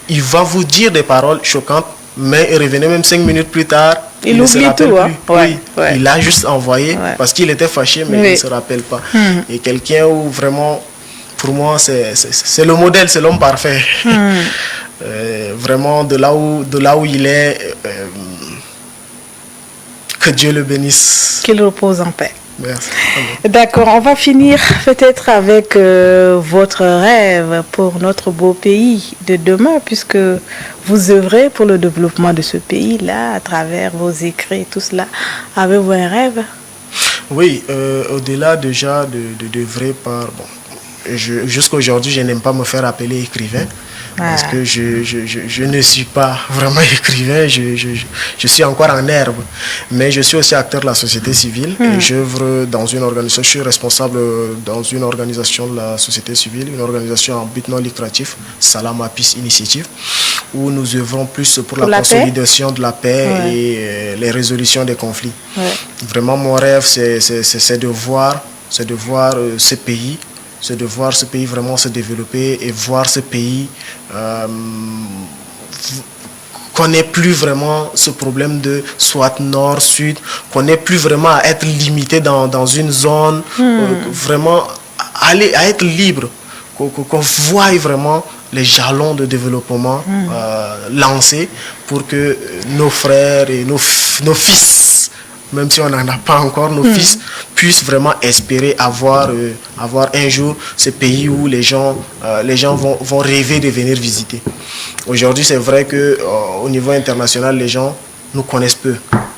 il va vous dire des paroles choquantes, mais revenez même 5 minutes plus tard, il ne se rappelle plus. Il a juste envoyé parce qu'il était fâché, mais il ne se rappelle pas. Et quelqu'un où vraiment, pour moi, c'est le modèle, c'est l'homme parfait. Vraiment, de là où il est, que Dieu le bénisse. Qu'il repose en paix. Merci. D'accord, on va finir peut-être avec votre rêve pour notre beau pays de demain, puisque vous œuvrez pour le développement de ce pays-là à travers vos écrits et tout cela. Avez-vous un rêve? Oui, au-delà déjà d'œuvrer par... jusqu'à aujourd'hui, je n'aime pas me faire appeler écrivain. Parce que je ne suis pas vraiment écrivain, je suis encore en herbe. Mais je suis aussi acteur de la société civile et j'œuvre dans une organisation, je suis responsable dans une organisation de la société civile, une organisation en but non lucratif, Salama Peace Initiative, où nous œuvrons plus pour la consolidation de la paix et les résolutions des conflits. Vraiment, mon rêve, c'est de voir ce pays. C'est de voir ce pays vraiment se développer et voir ce pays qu'on n'ait plus vraiment ce problème de soit nord, sud, qu'on n'ait plus vraiment à être limité dans une zone, vraiment aller à être libre, qu'on voie vraiment les jalons de développement lancés pour que nos frères et nos fils, même si on n'en a pas encore, nos fils puissent vraiment espérer avoir un jour ce pays où les gens vont rêver de venir visiter. Aujourd'hui, c'est vrai qu'au niveau international, les gens nous connaissent peu.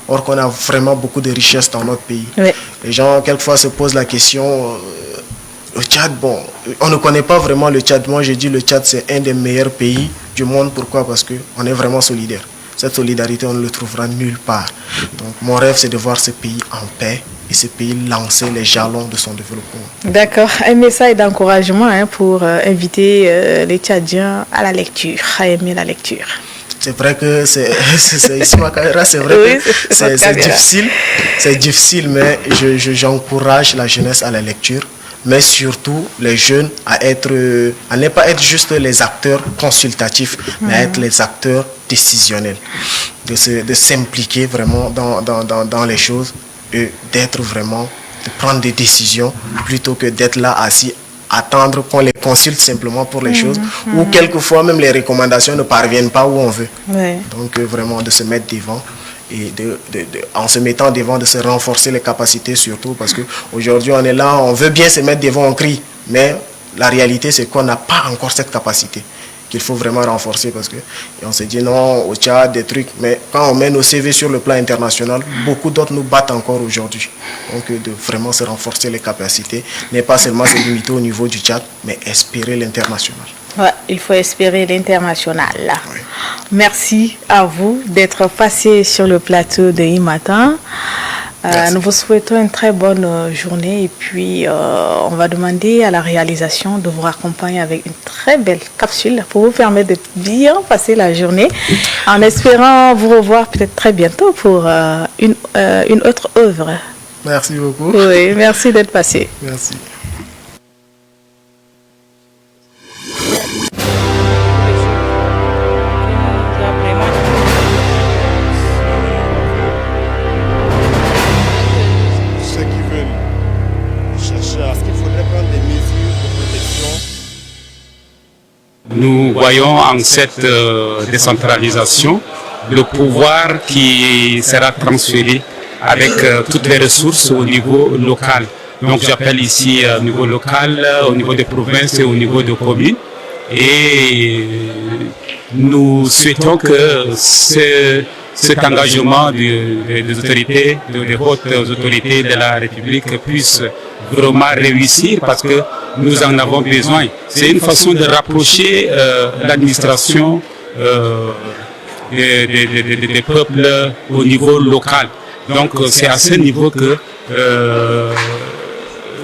Or qu'on a vraiment beaucoup de richesses dans notre pays. Les gens, quelquefois, se posent la question, le Tchad, on ne connaît pas vraiment le Tchad. Moi, j'ai dit le Tchad, c'est un des meilleurs pays du monde. Pourquoi? Parce qu'on est vraiment solidaire. Cette solidarité, on ne le trouvera nulle part. Donc, mon rêve, c'est de voir ce pays en paix et ce pays lancer les jalons de son développement. D'accord. Un message d'encouragement pour inviter les Tchadiens à la lecture, à aimer la lecture. C'est vrai que c'est vrai que c'est difficile. C'est difficile, mais j'encourage la jeunesse à la lecture. Mais surtout les jeunes à ne pas être juste les acteurs consultatifs, mais à être les acteurs décisionnels, de s'impliquer vraiment dans les choses et de prendre des décisions plutôt que d'être là assis, attendre qu'on les consulte simplement pour les choses, ou quelquefois même les recommandations ne parviennent pas où on veut. Donc vraiment de se mettre devant. Et en se mettant devant, de se renforcer les capacités surtout, parce qu'aujourd'hui on est là, on veut bien se mettre devant, on crie, mais la réalité c'est qu'on n'a pas encore cette capacité qu'il faut vraiment renforcer, parce que et on se dit non, au Tchad, des trucs, mais quand on met nos CV sur le plan international, beaucoup d'autres nous battent encore aujourd'hui. Donc de vraiment se renforcer les capacités, n'est pas seulement se limiter au niveau du Tchad, mais espérer l'international. Ouais, il faut espérer l'international. Oui. Merci à vous d'être passé sur le plateau de IMatin. Nous vous souhaitons une très bonne journée et puis on va demander à la réalisation de vous accompagner avec une très belle capsule pour vous permettre de bien passer la journée en espérant vous revoir peut-être très bientôt pour une autre œuvre. Merci beaucoup. Oui, merci d'être passé. Merci. Nous voyons en cette décentralisation le pouvoir qui sera transféré avec toutes les ressources au niveau local. Donc j'appelle ici au niveau local, au niveau des provinces et au niveau des communes. Et nous souhaitons que cet engagement des autorités, des hautes autorités de la République puisse vraiment réussir parce que nous en avons besoin. C'est une façon de rapprocher l'administration des peuples au niveau local. Donc c'est à ce niveau que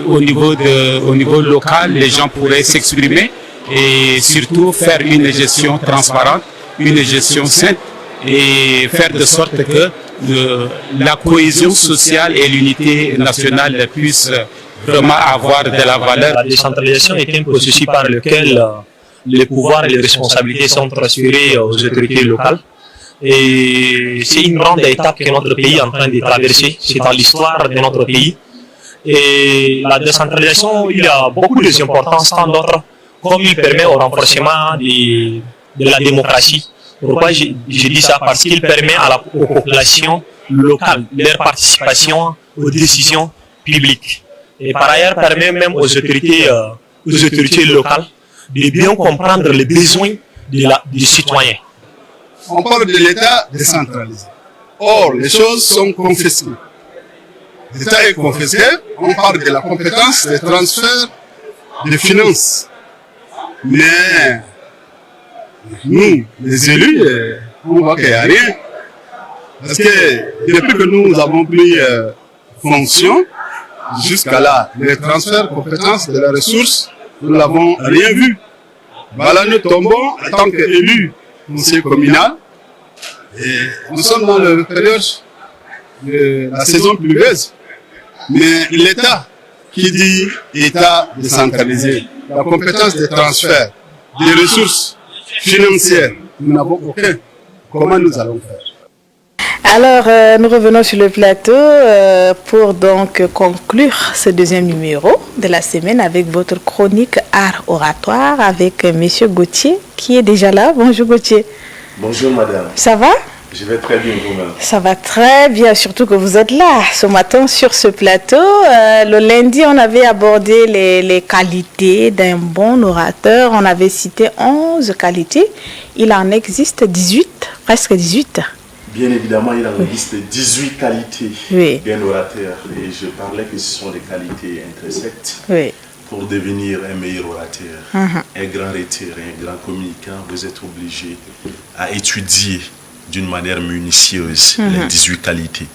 au niveau local, les gens pourraient s'exprimer et surtout faire une gestion transparente, une gestion saine et faire de sorte que la cohésion sociale et l'unité nationale puissent vraiment avoir de la valeur. La décentralisation est un processus par lequel les pouvoirs et les responsabilités sont transférés aux autorités locales. Et c'est une grande étape que notre pays est en train de traverser. C'est dans l'histoire de notre pays. Et la décentralisation, il y a beaucoup d'importance, tant d'autres, comme il permet au renforcement de la démocratie. Pourquoi je dis ça? Parce qu'il permet aux populations locales leur participation aux décisions publiques. Et par ailleurs, permet même aux autorités locales de bien comprendre les besoins des citoyens. On parle de l'État décentralisé. Or, les choses sont confisquées. L'État est confisqué, on parle de la compétence des transferts de finances. Mais nous, les élus, on voit qu'il n'y a rien. Parce que depuis que nous avons pris fonction, jusqu'à là, les transferts de compétences de la ressource, nous n'avons rien vu. Voilà, nous tombons en tant qu'élus conseil communal. Et nous sommes dans la période de la saison pluvieuse. Mais l'État, qui dit État décentralisé, la compétence des transferts, des ressources financières, nous n'avons aucun. Comment nous allons faire? Alors, nous revenons sur le plateau pour donc conclure ce deuxième numéro de la semaine avec votre chronique art oratoire avec M. Gauthier qui est déjà là. Bonjour Gauthier. Bonjour madame. Ça va? Je vais très bien vous-même. Ça va très bien, surtout que vous êtes là ce matin sur ce plateau. Le lundi, on avait abordé les qualités d'un bon orateur. On avait cité 11 qualités. Il en existe 18, presque 18. Bien évidemment, il en existe 18 qualités d'un orateur. Et je parlais que ce sont des qualités intrinsèques. Pour devenir un meilleur orateur, un grand rhéteur, un grand communicant, vous êtes obligé à étudier d'une manière minutieuse les 18 qualités.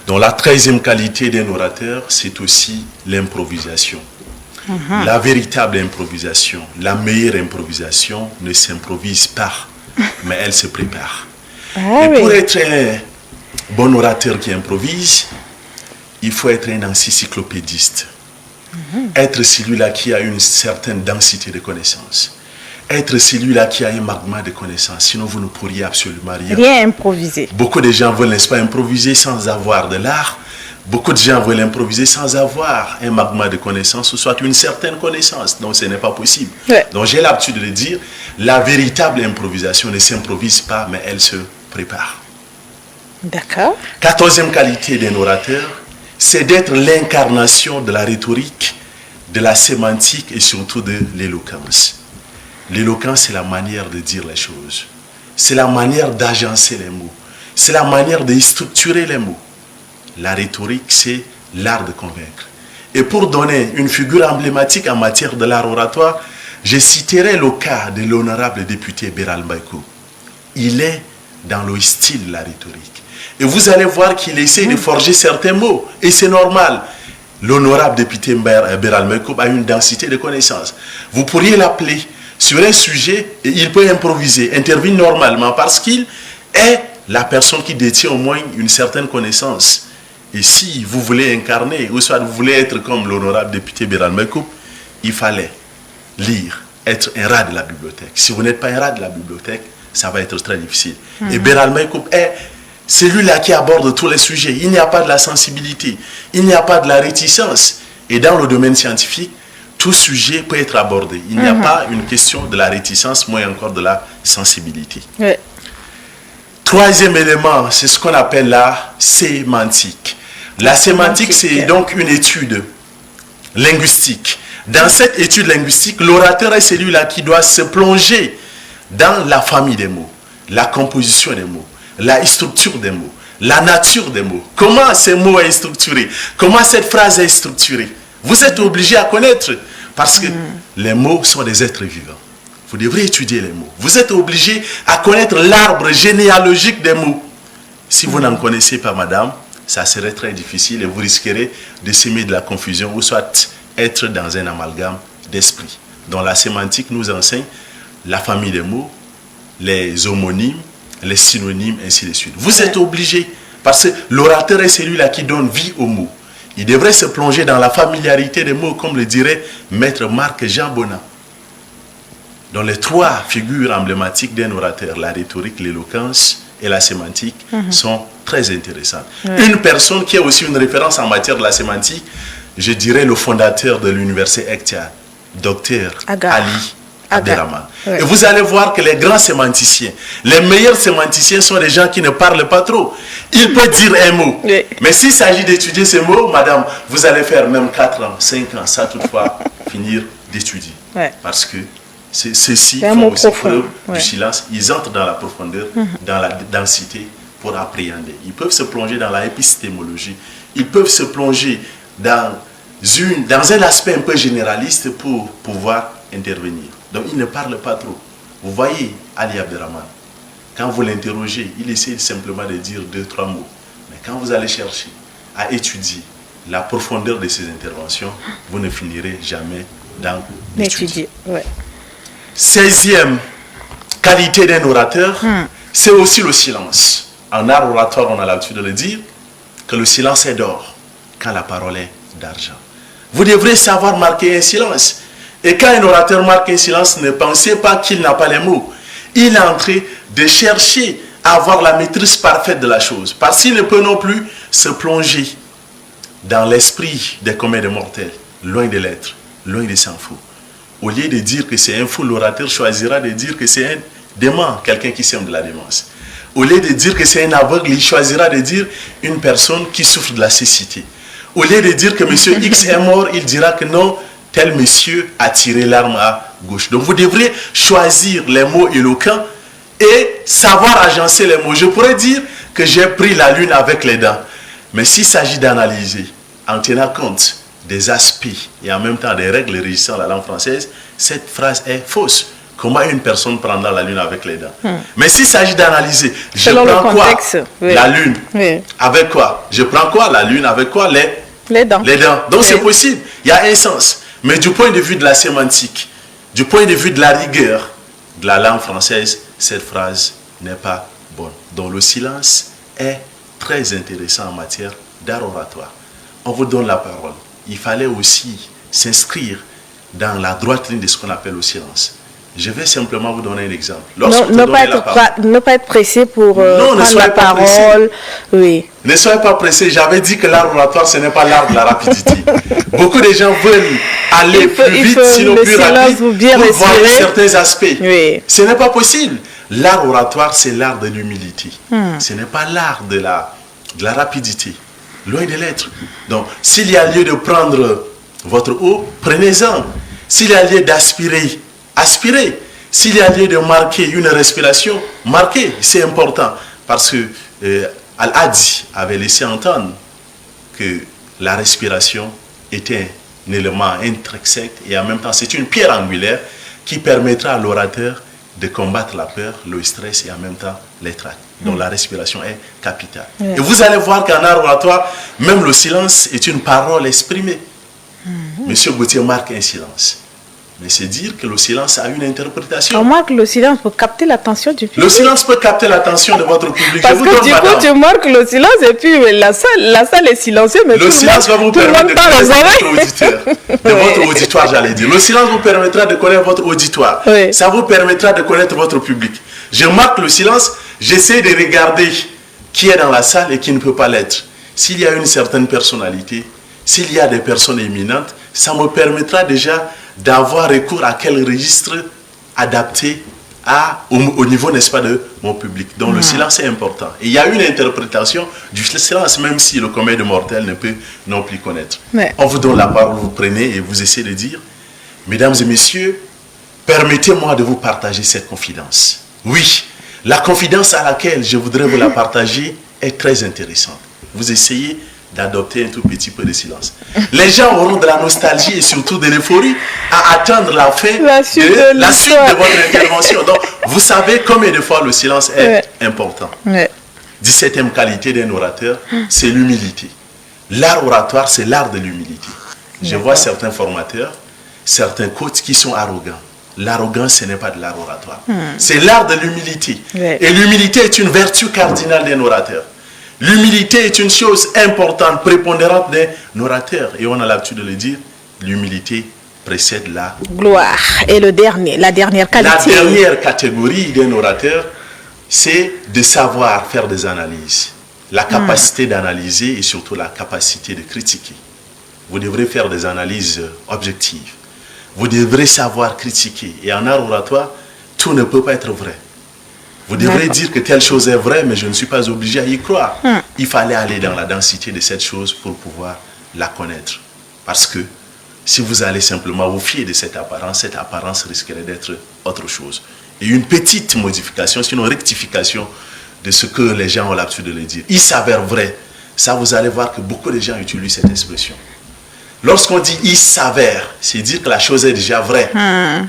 Donc la 13e qualité d'un orateur, c'est aussi l'improvisation. La véritable improvisation, la meilleure improvisation ne s'improvise pas, mais elle se prépare. Et pour être un bon orateur qui improvise, il faut être un encyclopédiste. Être celui-là qui a une certaine densité de connaissances. Être celui-là qui a un magma de connaissances. Sinon, vous ne pourriez absolument rien improviser. Beaucoup de gens veulent, n'est-ce pas, improviser sans avoir de l'art. Beaucoup de gens veulent improviser sans avoir un magma de connaissances, ou soit une certaine connaissance. Donc, ce n'est pas possible. Donc, j'ai l'habitude de dire, la véritable improvisation ne s'improvise pas, mais elle se prépare. D'accord. 14e qualité d'un orateur, c'est d'être l'incarnation de la rhétorique, de la sémantique et surtout de l'éloquence. L'éloquence, c'est la manière de dire les choses. C'est la manière d'agencer les mots. C'est la manière de structurer les mots. La rhétorique, c'est l'art de convaincre. Et pour donner une figure emblématique en matière de l'art oratoire, je citerai le cas de l'honorable député Béral Mbaïko. Il est dans le style de la rhétorique. Et vous allez voir qu'il essaie de forger certains mots. Et c'est normal. L'honorable député Beral Mekoub a une densité de connaissances. Vous pourriez l'appeler sur un sujet et il peut improviser, intervenir normalement parce qu'il est la personne qui détient au moins une certaine connaissance. Et si vous voulez incarner, ou soit vous voulez être comme l'honorable député Beral Mekoub, il fallait lire, être un rat de la bibliothèque. Si vous n'êtes pas un rat de la bibliothèque, ça va être très difficile. Et Beral Mekoub est celui-là qui aborde tous les sujets. Il n'y a pas de la sensibilité, il n'y a pas de la réticence. Et dans le domaine scientifique, tout sujet peut être abordé. Il n'y a pas une question de la réticence, moins encore de la sensibilité. Troisième élément, c'est ce qu'on appelle la sémantique. La sémantique, c'est donc une étude linguistique. Dans cette étude linguistique, l'orateur est celui-là qui doit se plonger dans la famille des mots, la composition des mots, la structure des mots, la nature des mots. Comment ces mots sont structurés? Comment cette phrase est structurée? Vous êtes obligé à connaître parce que les mots sont des êtres vivants. Vous devrez étudier les mots. Vous êtes obligé à connaître l'arbre généalogique des mots. Si vous n'en connaissez pas, madame, ça serait très difficile et vous risquerez de semer de la confusion ou soit être dans un amalgame d'esprit. Donc la sémantique nous enseigne la famille des mots, les homonymes, les synonymes, ainsi de suite. Vous êtes obligé, parce que l'orateur est celui-là qui donne vie aux mots. Il devrait se plonger dans la familiarité des mots, comme le dirait Maître Marc Jean Bonnat. Dans les trois figures emblématiques d'un orateur, la rhétorique, l'éloquence et la sémantique, sont très intéressantes. Une personne qui est aussi une référence en matière de la sémantique, je dirais le fondateur de l'université Ektia, Dr Ali Abderrahman. Et vous allez voir que les grands sémanticiens, les meilleurs sémanticiens sont des gens qui ne parlent pas trop. Il peut dire un mot. Mais s'il s'agit d'étudier ces mots, madame, vous allez faire même 4 ans, 5 ans, sans toutefois finir d'étudier. Parce que ceux-ci font aussi preuve du silence. Ils entrent dans la profondeur, dans la densité pour appréhender. Ils peuvent se plonger dans la épistémologie. Ils peuvent se plonger dans un aspect un peu généraliste pour pouvoir intervenir. Donc il ne parle pas trop. Vous voyez Ali Abderrahman, quand vous l'interrogez, il essaie simplement de dire 2-3 mots. Mais quand vous allez chercher à étudier la profondeur de ces interventions, vous ne finirez jamais d'étudier. 16e qualité d'un orateur, c'est aussi le silence. En art oratoire, on a l'habitude de le dire, que le silence est d'or, quand la parole est d'argent. Vous devrez savoir marquer un silence. Et quand un orateur marque un silence, ne pensez pas qu'il n'a pas les mots. Il est en train de chercher à avoir la maîtrise parfaite de la chose. Parce qu'il ne peut non plus se plonger dans l'esprit des communs des mortels, loin de l'être, loin de s'en fou. Au lieu de dire que c'est un fou, l'orateur choisira de dire que c'est un dément, quelqu'un qui sème de la démence. Au lieu de dire que c'est un aveugle, il choisira de dire une personne qui souffre de la cécité. Au lieu de dire que monsieur X est mort, il dira que non, tel monsieur a tiré l'arme à gauche. Donc vous devrez choisir les mots éloquents et savoir agencer les mots. Je pourrais dire que j'ai pris la lune avec les dents. Mais s'il s'agit d'analyser en tenant compte des aspects et en même temps des règles régissant la langue française, cette phrase est fausse. Comment une personne prendra la lune avec les dents? Mais s'il s'agit d'analyser, je prends quoi? La lune. Avec quoi? Je prends quoi? La lune avec quoi? Les dents. Les dents. Donc c'est possible. Il y a un sens. Mais du point de vue de la sémantique, du point de vue de la rigueur de la langue française, cette phrase n'est pas bonne. Donc le silence est très intéressant en matière d'art oratoire. On vous donne la parole. Il fallait aussi s'inscrire dans la droite ligne de ce qu'on appelle le silence. Je vais simplement vous donner un exemple. Ne pas être pressé pour prendre la parole. Oui. Ne soyez pas pressé. J'avais dit que l'art oratoire, ce n'est pas l'art de la rapidité. Beaucoup de gens veulent aller plus vite, sinon plus rapide, pour voir certains aspects. Oui. Ce n'est pas possible. L'art oratoire, c'est l'art de l'humilité. Ce n'est pas l'art de la rapidité. Loin de l'être. Donc, s'il y a lieu de prendre votre eau, prenez-en. S'il y a lieu d'aspirer, aspirez. S'il y a lieu de marquer une respiration, marquez. C'est important. Parce que Al-Hadi avait laissé entendre que la respiration était un élément intrinsèque et en même temps c'est une pierre angulaire qui permettra à l'orateur de combattre la peur, le stress et en même temps les tracs. Donc la respiration est capitale. Ouais. Et vous allez voir qu'en art oratoire, même le silence est une parole exprimée. Monsieur Gauthier marque un silence. Mais c'est dire que le silence a une interprétation. On marque le silence pour capter l'attention du public. Le silence peut capter l'attention de votre public. Parce que du coup, tu marques le silence et puis la salle est silencieuse. Mais le silence va vous permettre de connaître votre auditeur. De votre auditoire, j'allais dire. Le silence vous permettra de connaître votre auditoire. Oui. Ça vous permettra de connaître votre public. Je marque le silence, j'essaie de regarder qui est dans la salle et qui ne peut pas l'être. S'il y a une certaine personnalité, s'il y a des personnes éminentes, ça me permettra déjà d'avoir recours à quel registre adapté au niveau, n'est-ce pas, de mon public. Donc le silence est important. Et il y a une interprétation du silence, même si le commun de mortel ne peut non plus connaître. Mais... On vous donne la parole, vous prenez et vous essayez de dire, mesdames et messieurs, permettez-moi de vous partager cette confidence. Oui, la confidence à laquelle je voudrais vous la partager est très intéressante. Vous essayez d'adopter un tout petit peu de silence. Les gens auront de la nostalgie et surtout de l'euphorie à attendre la fin, la suite de votre intervention. Donc, vous savez combien de fois le silence est important. 17e qualité d'un orateur, c'est l'humilité. L'art oratoire, c'est l'art de l'humilité. Je vois certains formateurs, certains coachs qui sont arrogants. L'arrogance, ce n'est pas de l'art oratoire. C'est l'art de l'humilité. Et l'humilité est une vertu cardinale d'un orateur. L'humilité est une chose importante, prépondérante d'un orateur. Et on a l'habitude de le dire, l'humilité précède la gloire. Et la dernière qualité. La dernière catégorie d'un orateur, c'est de savoir faire des analyses. La capacité d'analyser et surtout la capacité de critiquer. Vous devrez faire des analyses objectives. Vous devrez savoir critiquer. Et en art oratoire, tout ne peut pas être vrai. Vous devrez dire que telle chose est vraie, mais je ne suis pas obligé à y croire. Il fallait aller dans la densité de cette chose pour pouvoir la connaître. Parce que si vous allez simplement vous fier de cette apparence risquerait d'être autre chose. Et une petite modification, sinon rectification de ce que les gens ont l'habitude de le dire. Il s'avère vrai. Ça, vous allez voir que beaucoup de gens utilisent cette expression. Lorsqu'on dit « il s'avère », c'est dire que la chose est déjà vraie.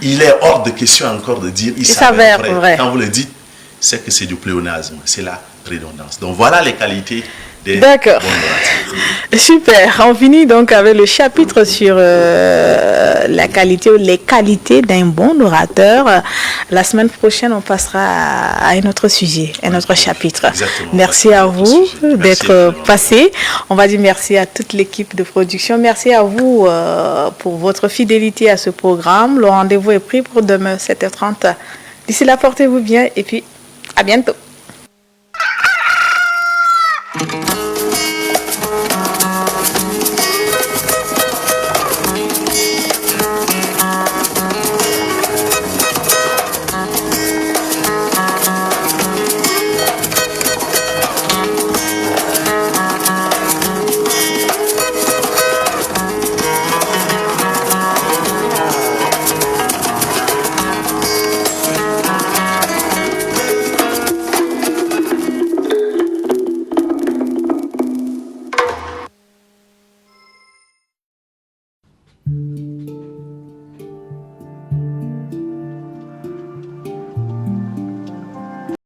Il est hors de question encore de dire « il s'avère vrai ». Quand vous le dites, c'est que c'est du pléonasme, c'est la redondance. Donc voilà les qualités des bons orateurs. Super, on finit donc avec le chapitre sur la qualité ou les qualités d'un bon orateur. La semaine prochaine, on passera à un autre sujet, un autre chapitre. Exactement. Merci à vous d'être passé. On va dire merci à toute l'équipe de production. Merci à vous pour votre fidélité à ce programme. Le rendez-vous est pris pour demain, 7h30. D'ici là, portez-vous bien et puis à bientôt.